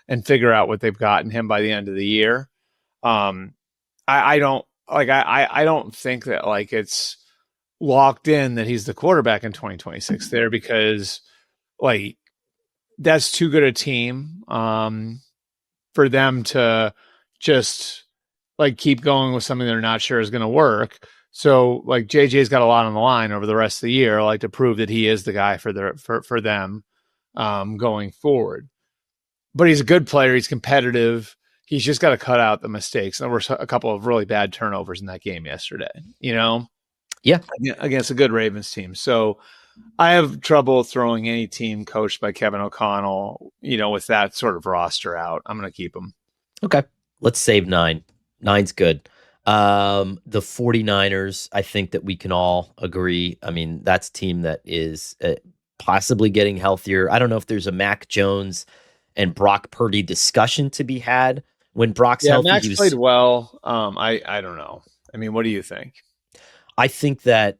and figure out what they've got in him by the end of the year. I don't think that like it's locked in that he's the quarterback in 2026 there, because like that's too good a team for them to just like keep going with something they're not sure is going to work. So like JJ's got a lot on the line over the rest of the year, like to prove that he is the guy for them going forward. But he's a good player. He's competitive. He's just got to cut out the mistakes. And there were a couple of really bad turnovers in that game yesterday, Yeah. Against a good Ravens team. So I have trouble throwing any team coached by Kevin O'Connell, with that sort of roster out. I'm going to keep him. Okay. Let's save 9. 9's good. The 49ers, I think that we can all agree. I mean, that's a team that is possibly getting healthier. I don't know if there's a Mac Jones and Brock Purdy discussion to be had when Brock's healthy. Max played well. I don't know. I mean, what do you think? I think that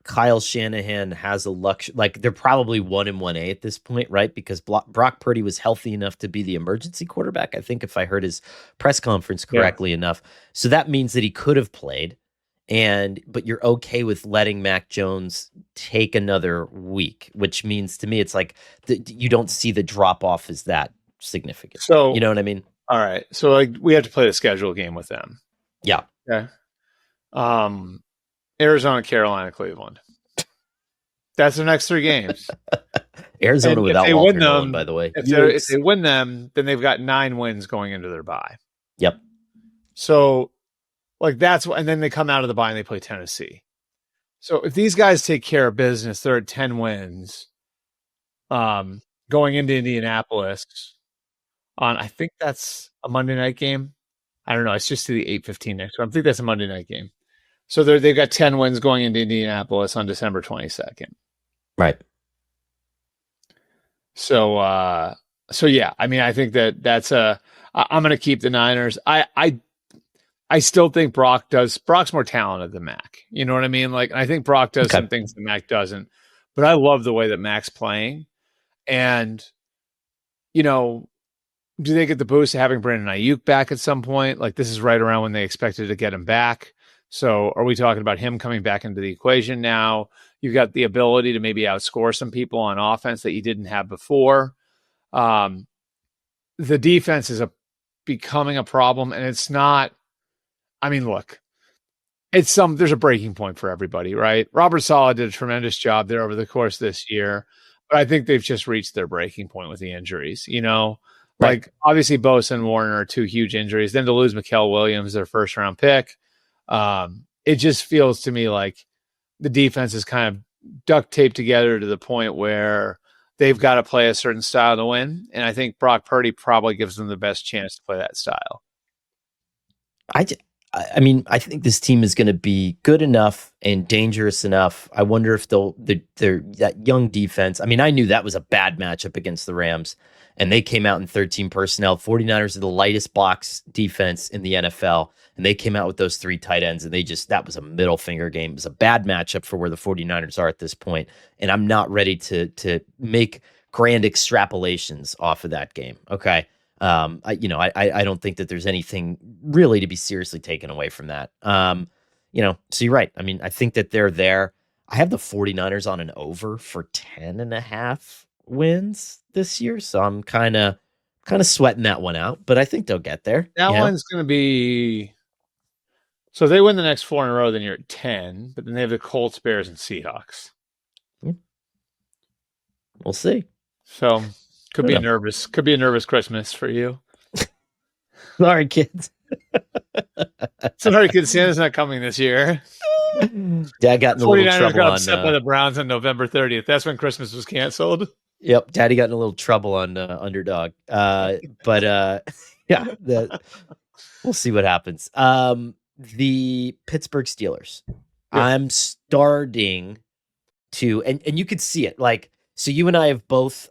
Kyle Shanahan has a luxury. Like they're probably 1-1A at this point, right? Because Brock Purdy was healthy enough to be the emergency quarterback. I think if I heard his press conference correctly enough. So that means that he could have played. But you're okay with letting Mac Jones take another week, which means to me, it's like you don't see the drop off as that significant. So you know what I mean? All right. So like we have to play the schedule game with them. Yeah. Okay. Arizona, Carolina, Cleveland. That's their next 3 games. Arizona and without Walter Nolan, by the way. If they win them, then they've got 9 wins going into their bye. Yep. So, like that's what, and then they come out of the bye and they play Tennessee. So if these guys take care of business, they're at 10 wins. Going into Indianapolis on, I think that's a Monday night game. I don't know. It's just to the 8:15 next week. I think that's a Monday night game. So they've got 10 wins going into Indianapolis on December 22nd. Right. So yeah, I mean, I think that's I'm going to keep the Niners. I still think Brock's more talented than Mac. You know what I mean? Like, I think Brock does some things that Mac doesn't, but I love the way that Mac's playing. And, you know, do they get the boost of having Brandon Ayuk back at some point? Like, this is right around when they expected to get him back. So are we talking about him coming back into the equation now? You've got the ability to maybe outscore some people on offense that you didn't have before. The defense is becoming a problem, and it's not. I mean, look, there's a breaking point for everybody, right? Robert Saleh did a tremendous job there over the course of this year, but I think they've just reached their breaking point with the injuries. You know, like obviously Bosa and Warner are 2 huge injuries. Then to lose Mikael Williams, their first round pick. It just feels to me like the defense is kind of duct taped together to the point where they've got to play a certain style to win. And I think Brock Purdy probably gives them the best chance to play that style. I mean, I think this team is going to be good enough and dangerous enough. I wonder if they're that young defense. I mean, I knew that was a bad matchup against the Rams, and they came out in 13 personnel. 49ers are the lightest box defense in the NFL, and they came out with those 3 tight ends, and that was a middle finger game. It was a bad matchup for where the 49ers are at this point, and I'm not ready to make grand extrapolations off of that game. Okay. I don't think that there's anything really to be seriously taken away from that. So you're right. I mean, I think that they're there. I have the 49ers on an over for 10.5 wins this year. So I'm kind of sweating that one out, but I think they'll get there. That one's going to be, so if they win the next 4 in a row, then you're at 10, but then they have the Colts, Bears, and Seahawks. We'll see. So could be a nervous Christmas for you. Sorry, kids. Sorry, kids. Santa's not coming this year. Dad got in a little trouble got upset by the Browns on November 30th. That's when Christmas was canceled. Yep, Daddy got in a little trouble on Underdog. But we'll see what happens. The Pittsburgh Steelers. Yeah. I'm starting to, and you could see it. Like, so you and I have both.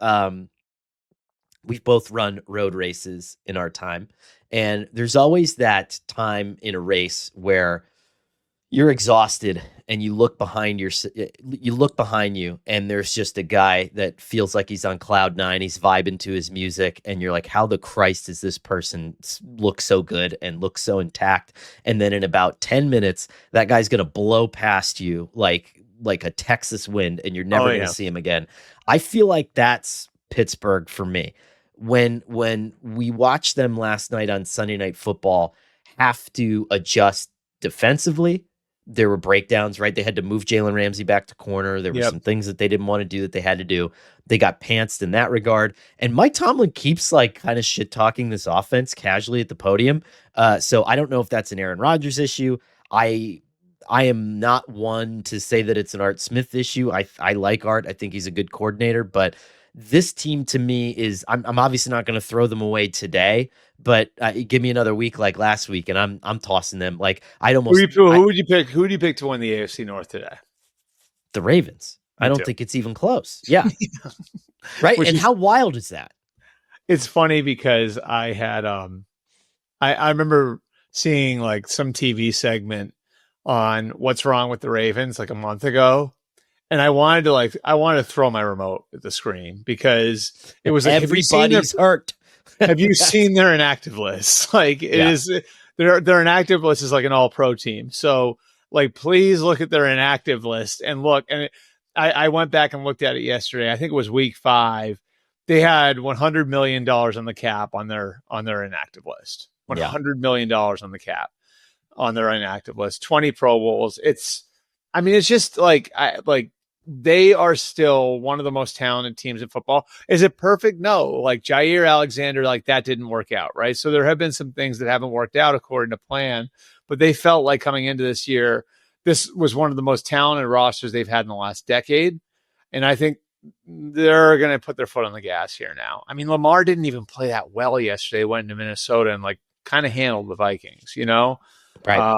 We've both run road races in our time, and there's always that time in a race where you're exhausted and you look behind you and there's just a guy that feels like he's on cloud 9. He's vibing to his music, and you're like, how the Christ does this person look so good and look so intact? And then in about 10 minutes, that guy's going to blow past you like a Texas wind, and you're never going to see him again. I feel like that's Pittsburgh for me. When we watched them last night on Sunday Night Football have to adjust defensively, there were breakdowns, right? They had to move Jalen Ramsey back to corner. There were some things that they didn't want to do that they had to do. They got pantsed in that regard. And Mike Tomlin keeps like kind of shit talking this offense casually at the podium. So I don't know if that's an Aaron Rodgers issue. I am not one to say that it's an Art Smith issue. I like Art. I think he's a good coordinator, but this team to me is, I'm obviously not going to throw them away today, but give me another week like last week, and I'm tossing them. Like I'd almost. Who would you pick? Who do you pick to win the AFC North today? The Ravens. I don't think it's even close. Yeah, right. And how wild is that? It's funny because I had I remember seeing like some TV segment on what's wrong with the Ravens like a month ago. And I wanted to throw my remote at the screen because it was like, everybody's hurt. Have you seen their inactive list? Like it is their inactive list is like an all pro team. So like, please look at their inactive list and look. And I went back and looked at it yesterday. I think it was week 5. They had $100 million on the cap on their inactive list. $100 million on the cap on their inactive list. 20 Pro Bowls. It's just like they are still one of the most talented teams in football. Is it perfect? No. Like Jair Alexander, like that didn't work out, right? So there have been some things that haven't worked out according to plan, but they felt like coming into this year, this was one of the most talented rosters they've had in the last decade. And I think they're going to put their foot on the gas here now. I mean, Lamar didn't even play that well yesterday. Went into Minnesota and like kind of handled the Vikings, you know? Right.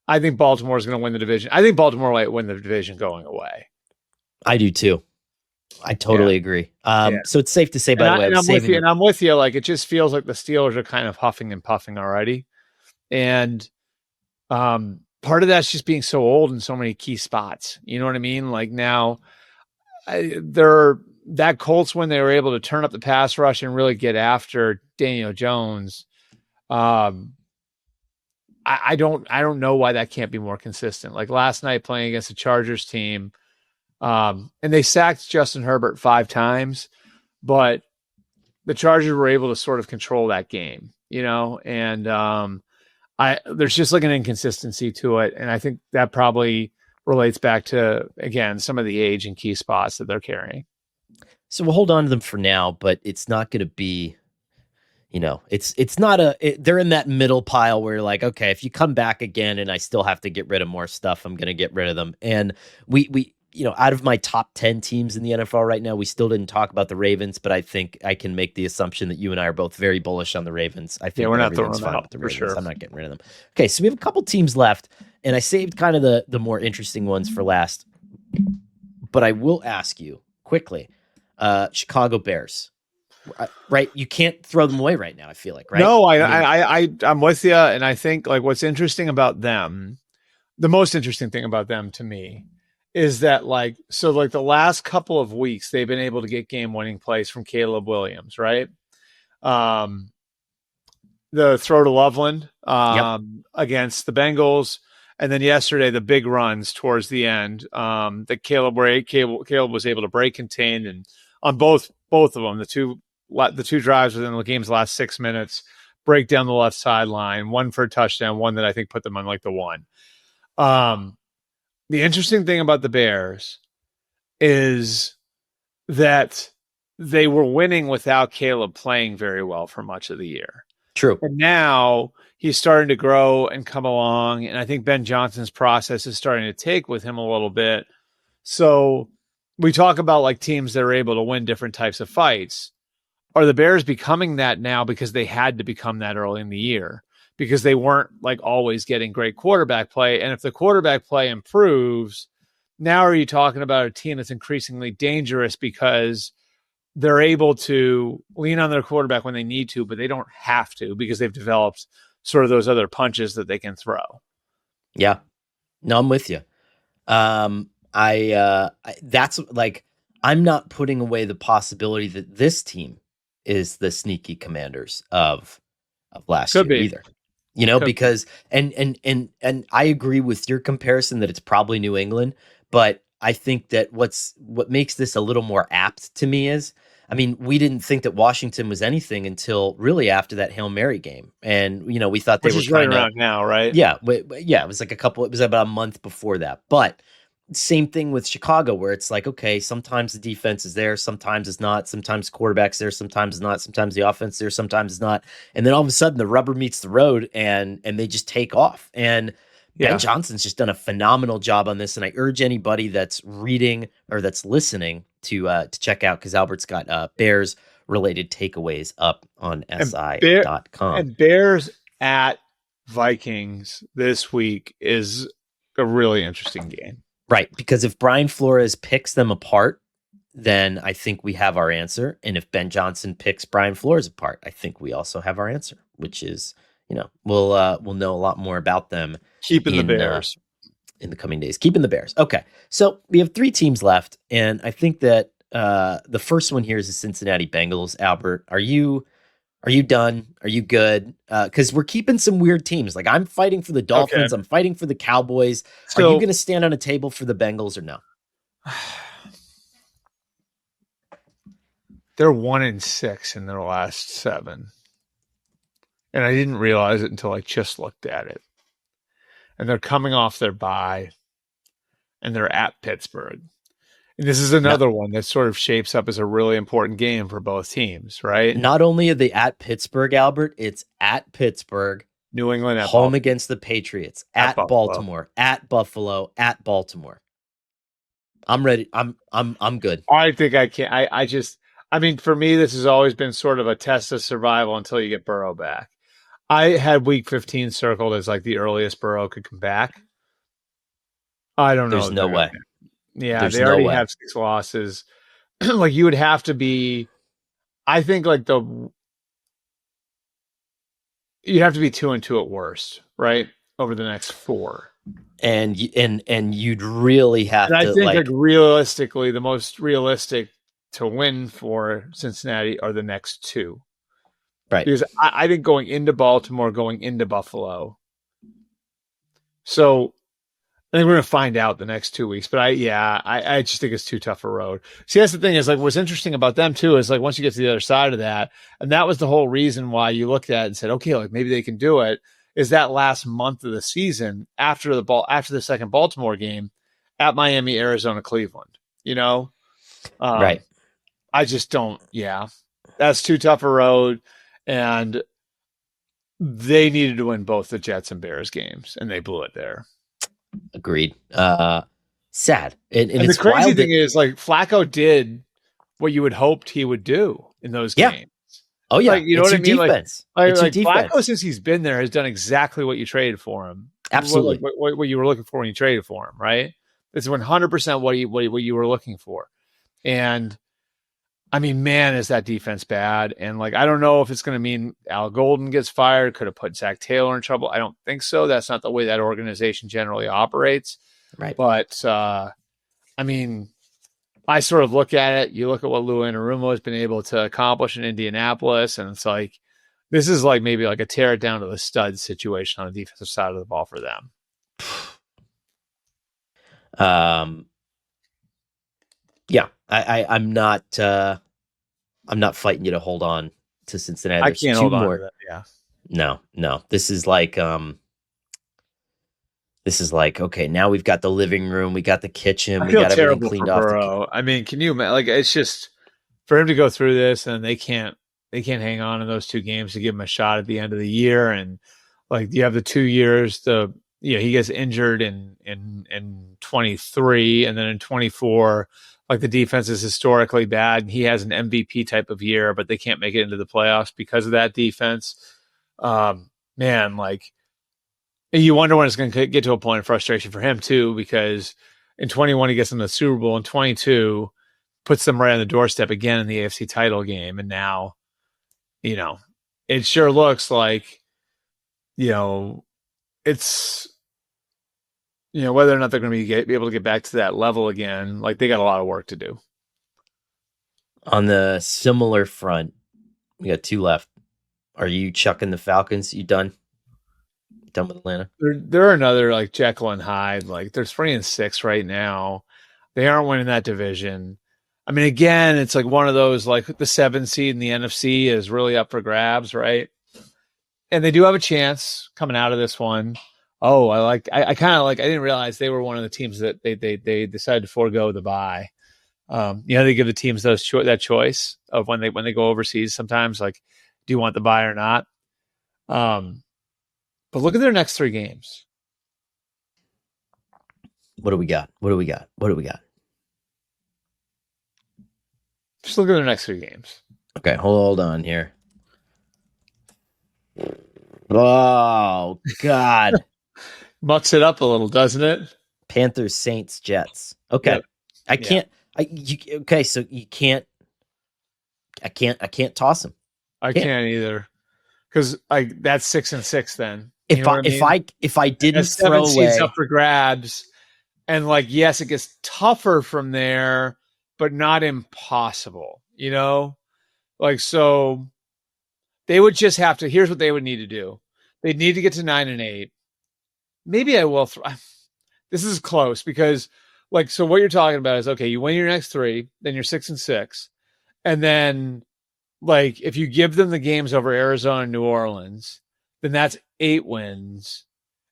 I think Baltimore is going to win the division. I think Baltimore might win the division going away. I do too. I totally agree. So it's safe to say, by the way, I'm with you. Like, it just feels like the Steelers are kind of huffing and puffing already. And part of that's just being so old in so many key spots. You know what I mean? Like now, that Colts, when they were able to turn up the pass rush and really get after Daniel Jones, I don't know why that can't be more consistent. Like last night playing against the Chargers team, and they sacked Justin Herbert 5 times, but the Chargers were able to sort of control that game, you know, and there's just like an inconsistency to it. And I think that probably relates back to, again, some of the age and key spots that they're carrying. So we'll hold on to them for now, but it's not going to be, you know, they're in that middle pile where like, okay, if you come back again and I still have to get rid of more stuff, I'm going to get rid of them. And we, you know, out of my top 10 teams in the NFL right now, we still didn't talk about the Ravens, but I think I can make the assumption that you and I are both very bullish on the Ravens. I think we're not throwing them out the for Ravens. sure. I'm not getting rid of them. Okay. So we have a couple teams left and I saved kind of the more interesting ones for last, but I will ask you quickly, Chicago Bears. Right, you can't throw them away right now. I feel like, right? No, I'm with you, and I think like what's interesting about them, the most interesting thing about them to me, is that like the last couple of weeks they've been able to get game-winning plays from Caleb Williams, right? The throw to Loveland against the Bengals, and then yesterday the big runs towards the end that Caleb was able to break contain, and on both of them, the two drives within the game's last 6 minutes, break down the left sideline, one for a touchdown, one that I think put them on like the one. The interesting thing about the Bears is that they were winning without Caleb playing very well for much of the year. True. And now he's starting to grow and come along, and I think Ben Johnson's process is starting to take with him a little bit. So we talk about like teams that are able to win different types of fights. Are the Bears becoming that now because they had to become that early in the year because they weren't like always getting great quarterback play? And if the quarterback play improves, now are you talking about a team that's increasingly dangerous because they're able to lean on their quarterback when they need to, but they don't have to because they've developed sort of those other punches that they can throw. Yeah, no, I'm with you. That's like, I'm not putting away the possibility that this team is the sneaky Commanders of last year either, you know, because and I agree with your comparison that it's probably New England, but I think that what makes this a little more apt to me is, I mean, we didn't think that Washington was anything until really after that Hail Mary game, and you know, we thought they were right around now, right? Yeah, it was like it was about a month before that, but. Same thing with Chicago, where it's like, okay, sometimes the defense is there, sometimes it's not, sometimes quarterback's there, sometimes it's not, sometimes the offense is there, sometimes it's not. And then all of a sudden the rubber meets the road and they just take off. And Ben Johnson's just done a phenomenal job on this. And I urge anybody that's reading or that's listening to check out, because Albert's got Bears related takeaways up on SI.com. And Bears at Vikings this week is a really interesting game. Right, because if Brian Flores picks them apart, then I think we have our answer. And if Ben Johnson picks Brian Flores apart, I think we also have our answer, which is we'll know a lot more about them Keeping the Bears in the coming days. Keeping the Bears. Okay, so we have 3 teams left, and I think that the first one here is the Cincinnati Bengals. Albert, are you done? Are you good? Because we're keeping some weird teams. Like, I'm fighting for the Dolphins. Okay. I'm fighting for the Cowboys. So, are you going to stand on a table for the Bengals or no? They're 1-6 in their last 7. And I didn't realize it until I just looked at it. And they're coming off their bye. And they're at Pittsburgh. And this is another one that sort of shapes up as a really important game for both teams, right? Not only are they at Pittsburgh, Albert, it's at Pittsburgh. New England at home Baltimore. Against the Patriots, at Baltimore, at Buffalo, at Baltimore. I'm ready. I'm good. I think I can. I mean, for me, this has always been sort of a test of survival until you get Burrow back. I had week 15 circled as like the earliest Burrow could come back. I don't know. There's no way. Yeah, there's they already have 6 losses. Like, you would have to be, I think, like you'd have to be 2-2 at worst, right? Over the next 4. And you'd really have and to. I think like realistically, the most realistic to win for Cincinnati are the next 2. Right. Because I think going into Baltimore, going into Buffalo. So I think we're going to find out the next 2 weeks. But I just think it's too tough a road. See, that's the thing is, like, what's interesting about them too is, like, once you get to the other side of that, and that was the whole reason why you looked at it and said, okay, like, maybe they can do it, is that last month of the season after the second Baltimore game at Miami, Arizona, Cleveland, right. I just don't. Yeah, that's too tough a road. And they needed to win both the Jets and Bears games, and they blew it there. Agreed. Sad. And the crazy thing is, like, Flacco did what you would hoped he would do in those games. Oh yeah, like, you know what I mean? Defense. Like Flacco, since he's been there, has done exactly what you traded for him. Absolutely, what you were looking for when you traded for him, right? It's 100% what you were looking for. And I mean, man, is that defense bad? And, like, I don't know if it's going to mean Al Golden gets fired. Could have put Zach Taylor in trouble. I don't think so. That's not the way that organization generally operates. Right. But I mean, I sort of look at it. You look at what Lou Anarumo has been able to accomplish in Indianapolis, and it's like, this is like maybe like a tear it down to the studs situation on the defensive side of the ball for them. Yeah, I'm not fighting you to hold on to Cincinnati. I can't hold on to that. Yeah. No. This is like okay, now we've got the living room, we got the kitchen, we got everything cleaned off. I mean, can you imagine? Like, it's just for him to go through this, and they can't hang on in those 2 games to give him a shot at the end of the year. And, like, you have the 2 years he gets injured in 23, and then in 24, like, the defense is historically bad, and he has an MVP type of year, but they can't make it into the playoffs because of that defense. Man, like, you wonder when it's going to get to a point of frustration for him too, because in 21 he gets them to the Super Bowl, and 22 puts them right on the doorstep again in the AFC title game, and now, it sure looks like, it's. Whether or not they're going to be able to get back to that level again, like, they got a lot of work to do. On the similar front, we got 2 left. Are you chucking the Falcons? You done? Done with Atlanta? They're another, like, Jekyll and Hyde. Like, they're 3-6 right now. They aren't winning that division. I mean, again, it's like one of those, like, the 7 seed in the NFC is really up for grabs, right? And they do have a chance coming out of this one. Oh, I kind of like. I didn't realize they were one of the teams that they decided to forego the bye. They give the teams that choice of when they go overseas. Sometimes, like, do you want the bye or not? But look at their next 3 games. What do we got? Just look at their next 3 games. Okay, hold on here. Oh God. Mucks it up a little, doesn't it? Panthers, Saints, Jets. Okay. Yep. I can't toss them. I can't either. because like that's 6-6 then. If I didn't seven throw seeds away up for grabs, and like yes, it gets tougher from there, but not impossible. Like so, they would just have to. Here's what they would need to do: they'd need to get to 9-8. Maybe I will. This is close because, like, so what you're talking about is okay. You win your next 3, then you're 6-6, and then like if you give them the games over Arizona and New Orleans, then that's 8 wins.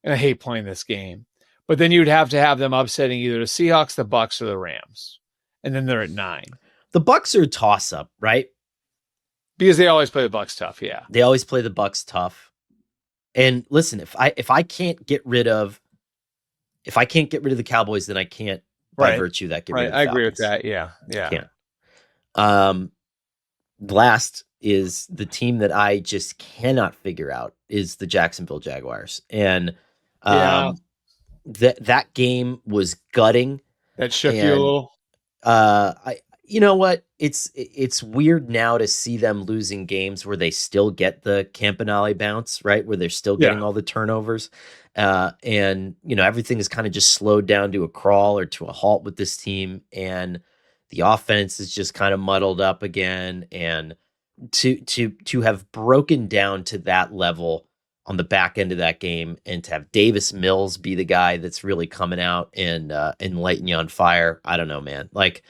And I hate playing this game. But then you'd have to have them upsetting either the Seahawks, the Bucks, or the Rams. And then they're at 9. The Bucks are a toss-up, right? Because they always play the Bucks tough, yeah. They always play the Bucks tough. And listen, if I can't get rid of the Cowboys, then I can't by virtue of that get rid of the Falcons. I agree with that. Yeah. Can't. Last is the team that I just cannot figure out is the Jacksonville Jaguars. And that game was gutting. That shook you a little. You know what? It's weird now to see them losing games where they still get the Campanale bounce, right? Where they're still getting all the turnovers. And everything is kind of just slowed down to a crawl or to a halt with this team. And the offense is just kind of muddled up again. And to have broken down to that level on the back end of that game, and to have Davis Mills be the guy that's really coming out and lighting you on fire. I don't know, man. Like,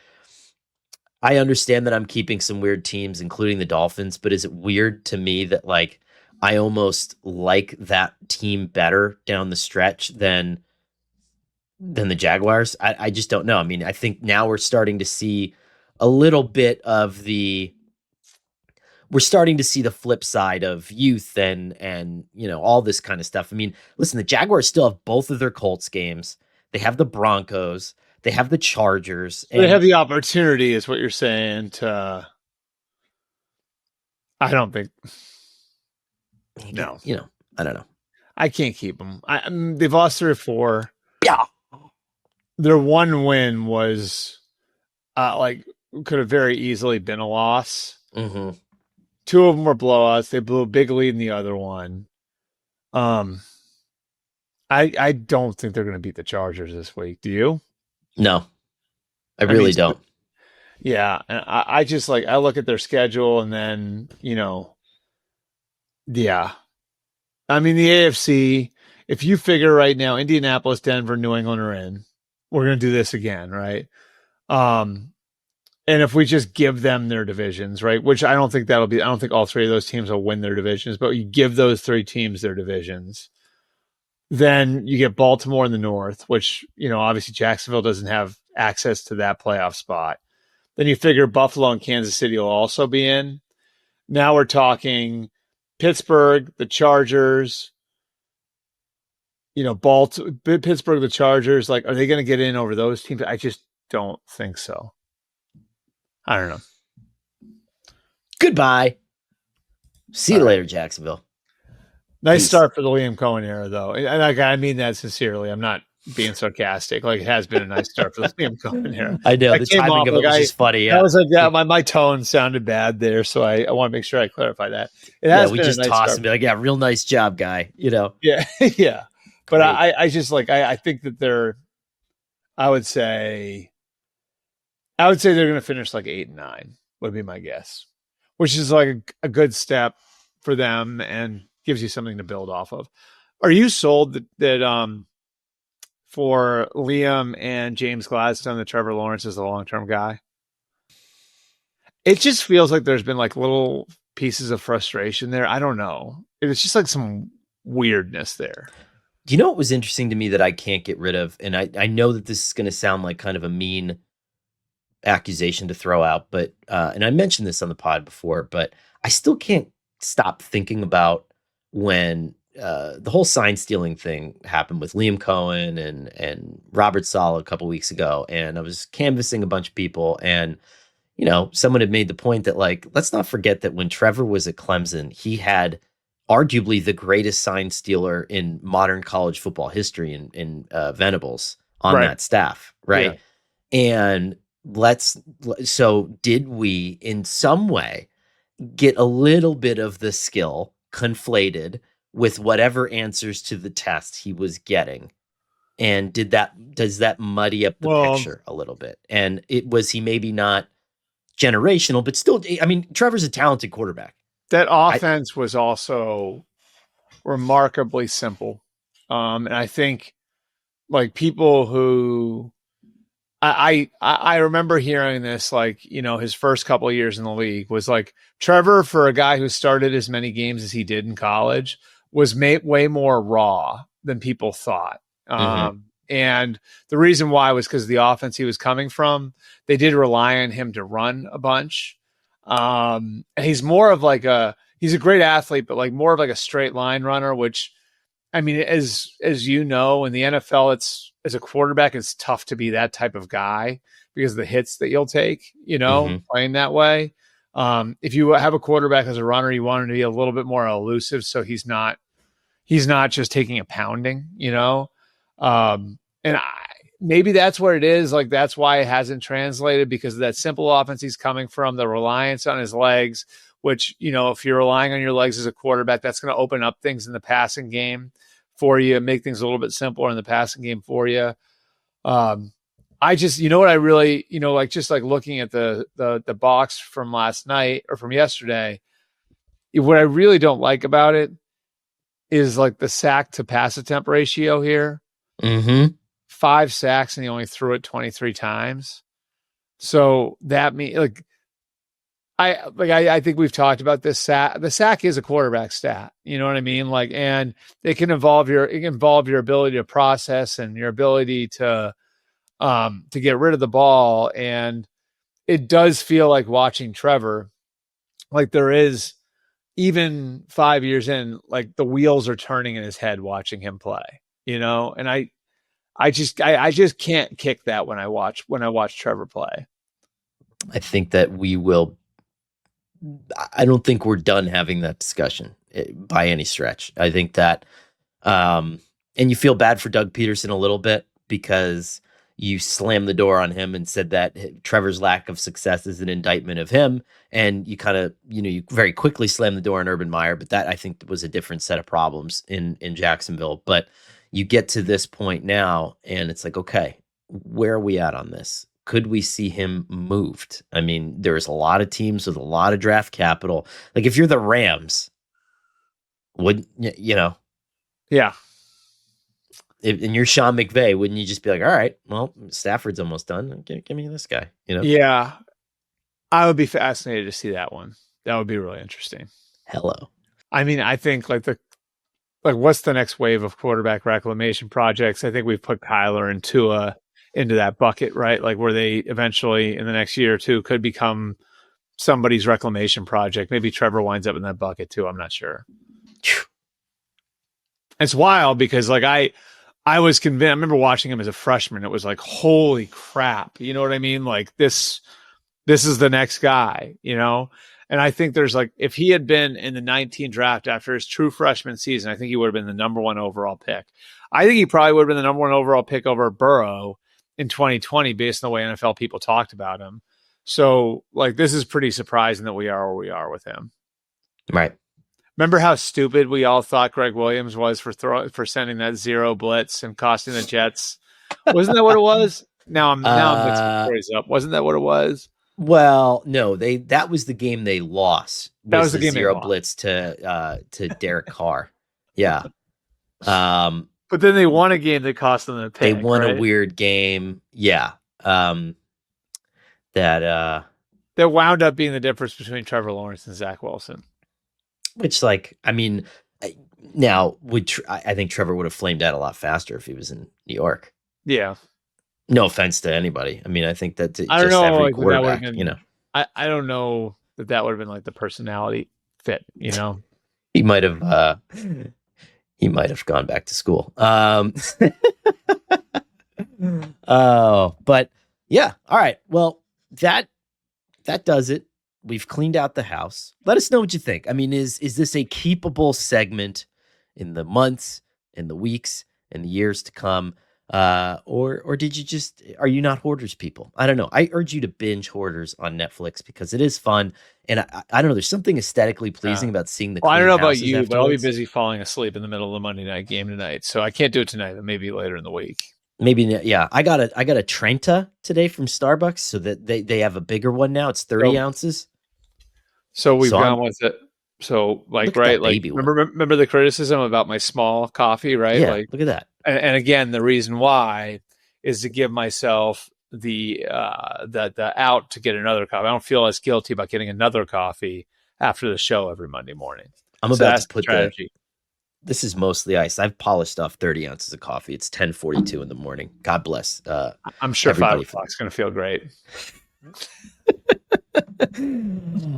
I understand that I'm keeping some weird teams, including the Dolphins, but is it weird to me that like I almost like that team better down the stretch than the Jaguars? I just don't know. I mean, I think now we're starting to see a little bit of we're starting to see the flip side of youth and all this kind of stuff. I mean, listen, the Jaguars still have both of their Colts games. They have the Broncos. They have the Chargers. They have the opportunity, is what you're saying, to... I don't think... No. I don't know. I can't keep them. They've lost 3 or 4. Yeah. Their one win was could have very easily been a loss. Mm-hmm. 2 of them were blowouts. They blew a big lead in the other one. I don't think they're going to beat the Chargers this week. Do you? No, I really don't. Yeah. And I just I look at their schedule and then, yeah. I mean, the AFC, if you figure right now, Indianapolis, Denver, New England are in, we're going to do this again, right? And if we just give them their divisions, right, which I don't think all 3 of those teams will win their divisions, but you give those 3 teams their divisions, then you get Baltimore in the North, which, obviously Jacksonville doesn't have access to that playoff spot. Then you figure Buffalo and Kansas City will also be in. Now we're talking Pittsburgh, the Chargers, Pittsburgh, the Chargers. Like, are they going to get in over those teams? I just don't think so. I don't know. Goodbye. See you later, Jacksonville. Nice start for the Liam Cohen era, though. And I mean that sincerely. I'm not being sarcastic. Like, it has been a nice start for the Liam Cohen era. I know. The timing of it was just funny. Yeah. I was like, yeah, my tone sounded bad there, so I want to make sure I clarify that. It has been just a nice toss start. And be like, yeah, real nice job, guy. Yeah, yeah. But I just I think that they're. I would say they're going to finish 8-9 would be my guess, which is a good step for them and gives you something to build off of. Are you sold that for Liam and James Gladstone, that Trevor Lawrence is the long-term guy? It just feels like there's been little pieces of frustration there. I don't know. It's just some weirdness there. Do you know what was interesting to me that I can't get rid of? And I know that this is going to sound like kind of a mean accusation to throw out, but and I mentioned this on the pod before, but I still can't stop thinking about when the whole sign stealing thing happened with Liam Cohen and Robert Saleh a couple weeks ago. And I was canvassing a bunch of people, and someone had made the point that let's not forget that when Trevor was at Clemson, he had arguably the greatest sign stealer in modern college football history in Venables on that staff. Right. Yeah. And so did we in some way get a little bit of the skill conflated with whatever answers to the test he was getting? And does that muddy up the picture a little bit? And was he maybe not generational, but still, I mean, Trevor's a talented quarterback. That offense was also remarkably simple. And I think like people who I remember hearing this, like, you know, his first couple of years in the league was like Trevor, for a guy who started as many games as he did in college, was way more raw than people thought. And the reason why was because the offense he was coming from, they did rely on him to run a bunch. And he's more of like he's a great athlete, but like more of like a straight line runner, which, I mean, as you know, in the NFL, as a quarterback, it's tough to be that type of guy because of the hits that you'll take, you know, playing that way. If you have a quarterback as a runner, you want him to be a little bit more elusive, so he's not just taking a pounding, you know. And maybe that's what it is. Like, that's why it hasn't translated, because of that simple offense he's coming from, the reliance on his legs, which, you know, if you're relying on your legs as a quarterback, that's going to open up things in the passing game for you, make things a little bit simpler in the passing game for you. I just, you know what I really, you know, like just like looking at the box from last night or from yesterday, what I really don't like about it is like the sack to pass attempt ratio here. 5 sacks and he only threw it 23 times. So that means like, I think we've talked about this sack. The sack is a quarterback stat. You know what I mean? Like, and it can involve your ability to process and your ability to get rid of the ball. And it does feel like watching Trevor, like there is, even 5 years in, like the wheels are turning in his head watching him play, you know? And I just can't kick that when I watch Trevor play. I think that I don't think we're done having that discussion by any stretch. I think that, and you feel bad for Doug Peterson a little bit because you slammed the door on him and said that Trevor's lack of success is an indictment of him. And you kind of, you know, you very quickly slammed the door on Urban Meyer, but that I think was a different set of problems in Jacksonville. But you get to this point now and it's like, okay, where are we at on this? Could we see him moved? I mean, there's a lot of teams with a lot of draft capital. Like if you're the Rams, would you know? Yeah. And you're Sean McVay, wouldn't you just be like, all right, well, Stafford's almost done. Give me this guy, you know? Yeah. I would be fascinated to see that one. That would be really interesting. Hello. I mean, I think like what's the next wave of quarterback reclamation projects? I think we've put Kyler and Tua into that bucket, right? Like where they eventually in the next year or two could become somebody's reclamation project. Maybe Trevor winds up in that bucket too. I'm not sure. It's wild because like I was convinced. I remember watching him as a freshman. It was like, holy crap. You know what I mean? Like this is the next guy, you know? And I think there's like, if he had been in the 19 draft after his true freshman season, I think he would have been the number 1 overall pick. I think he probably would have been the number 1 overall pick over Burrow in 2020 based on the way NFL people talked about him. So like, this is pretty surprising that we are where we are with him. Right. Remember how stupid we all thought Greg Williams was for sending that 0 blitz and costing the Jets? Wasn't that what it was? Now I'm mixing stories up. Wasn't that what it was? Well, no, that was the game they lost. That was the game 0 blitz to Derek Carr. Yeah. But then they won a game that cost them the pick. They won right? a weird game. Yeah. That wound up being the difference between Trevor Lawrence and Zach Wilson. Which, like, I mean, now I think Trevor would have flamed out a lot faster if he was in New York. Yeah. No offense to anybody. I mean, I think that I don't know, every like, quarterback, been, you know. I don't know that would have been like the personality fit, you know. He might have gone back to school. Oh, but yeah. All right. Well, that does it. We've cleaned out the house. Let us know what you think. I mean, is this a keepable segment in the months, in the weeks, and the years to come? Or did you just, are you not Hoarders people? I don't know. I urge you to binge Hoarders on Netflix because it is fun. And I don't know, there's something aesthetically pleasing about seeing the Well, I don't clean know about houses you, but I'll be afterwards. busy falling asleep in the middle of the Monday night game tonight, so I can't do it tonight. But maybe later in the week. Maybe, yeah. I got a Trenta today from Starbucks, so that they have a bigger one now. It's 30 ounces. So we've So gone with it. So like, look at right, that like baby one. remember the criticism about my small coffee, right? Yeah, Like, look at that. and again, the reason why is to give myself the out to get another coffee. I don't feel as guilty about getting another coffee after the show every Monday morning. I'm So about that's to the put strategy. this is mostly ice. I've polished off 30 ounces of coffee. It's 10:42 in the morning. God bless. I'm sure 5 everybody o'clock's going to feel great.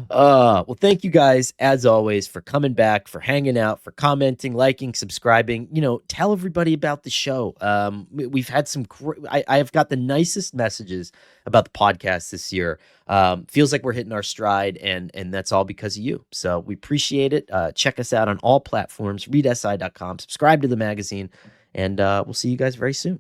Well, thank you guys as always for coming back, for hanging out, for commenting, liking, subscribing. Tell everybody about the show. We've had some I have got the nicest messages about the podcast this year. Feels like we're hitting our stride, and that's all because of you. So we appreciate it. Check us out on all platforms, readsi.com, subscribe to the magazine, and we'll see you guys very soon.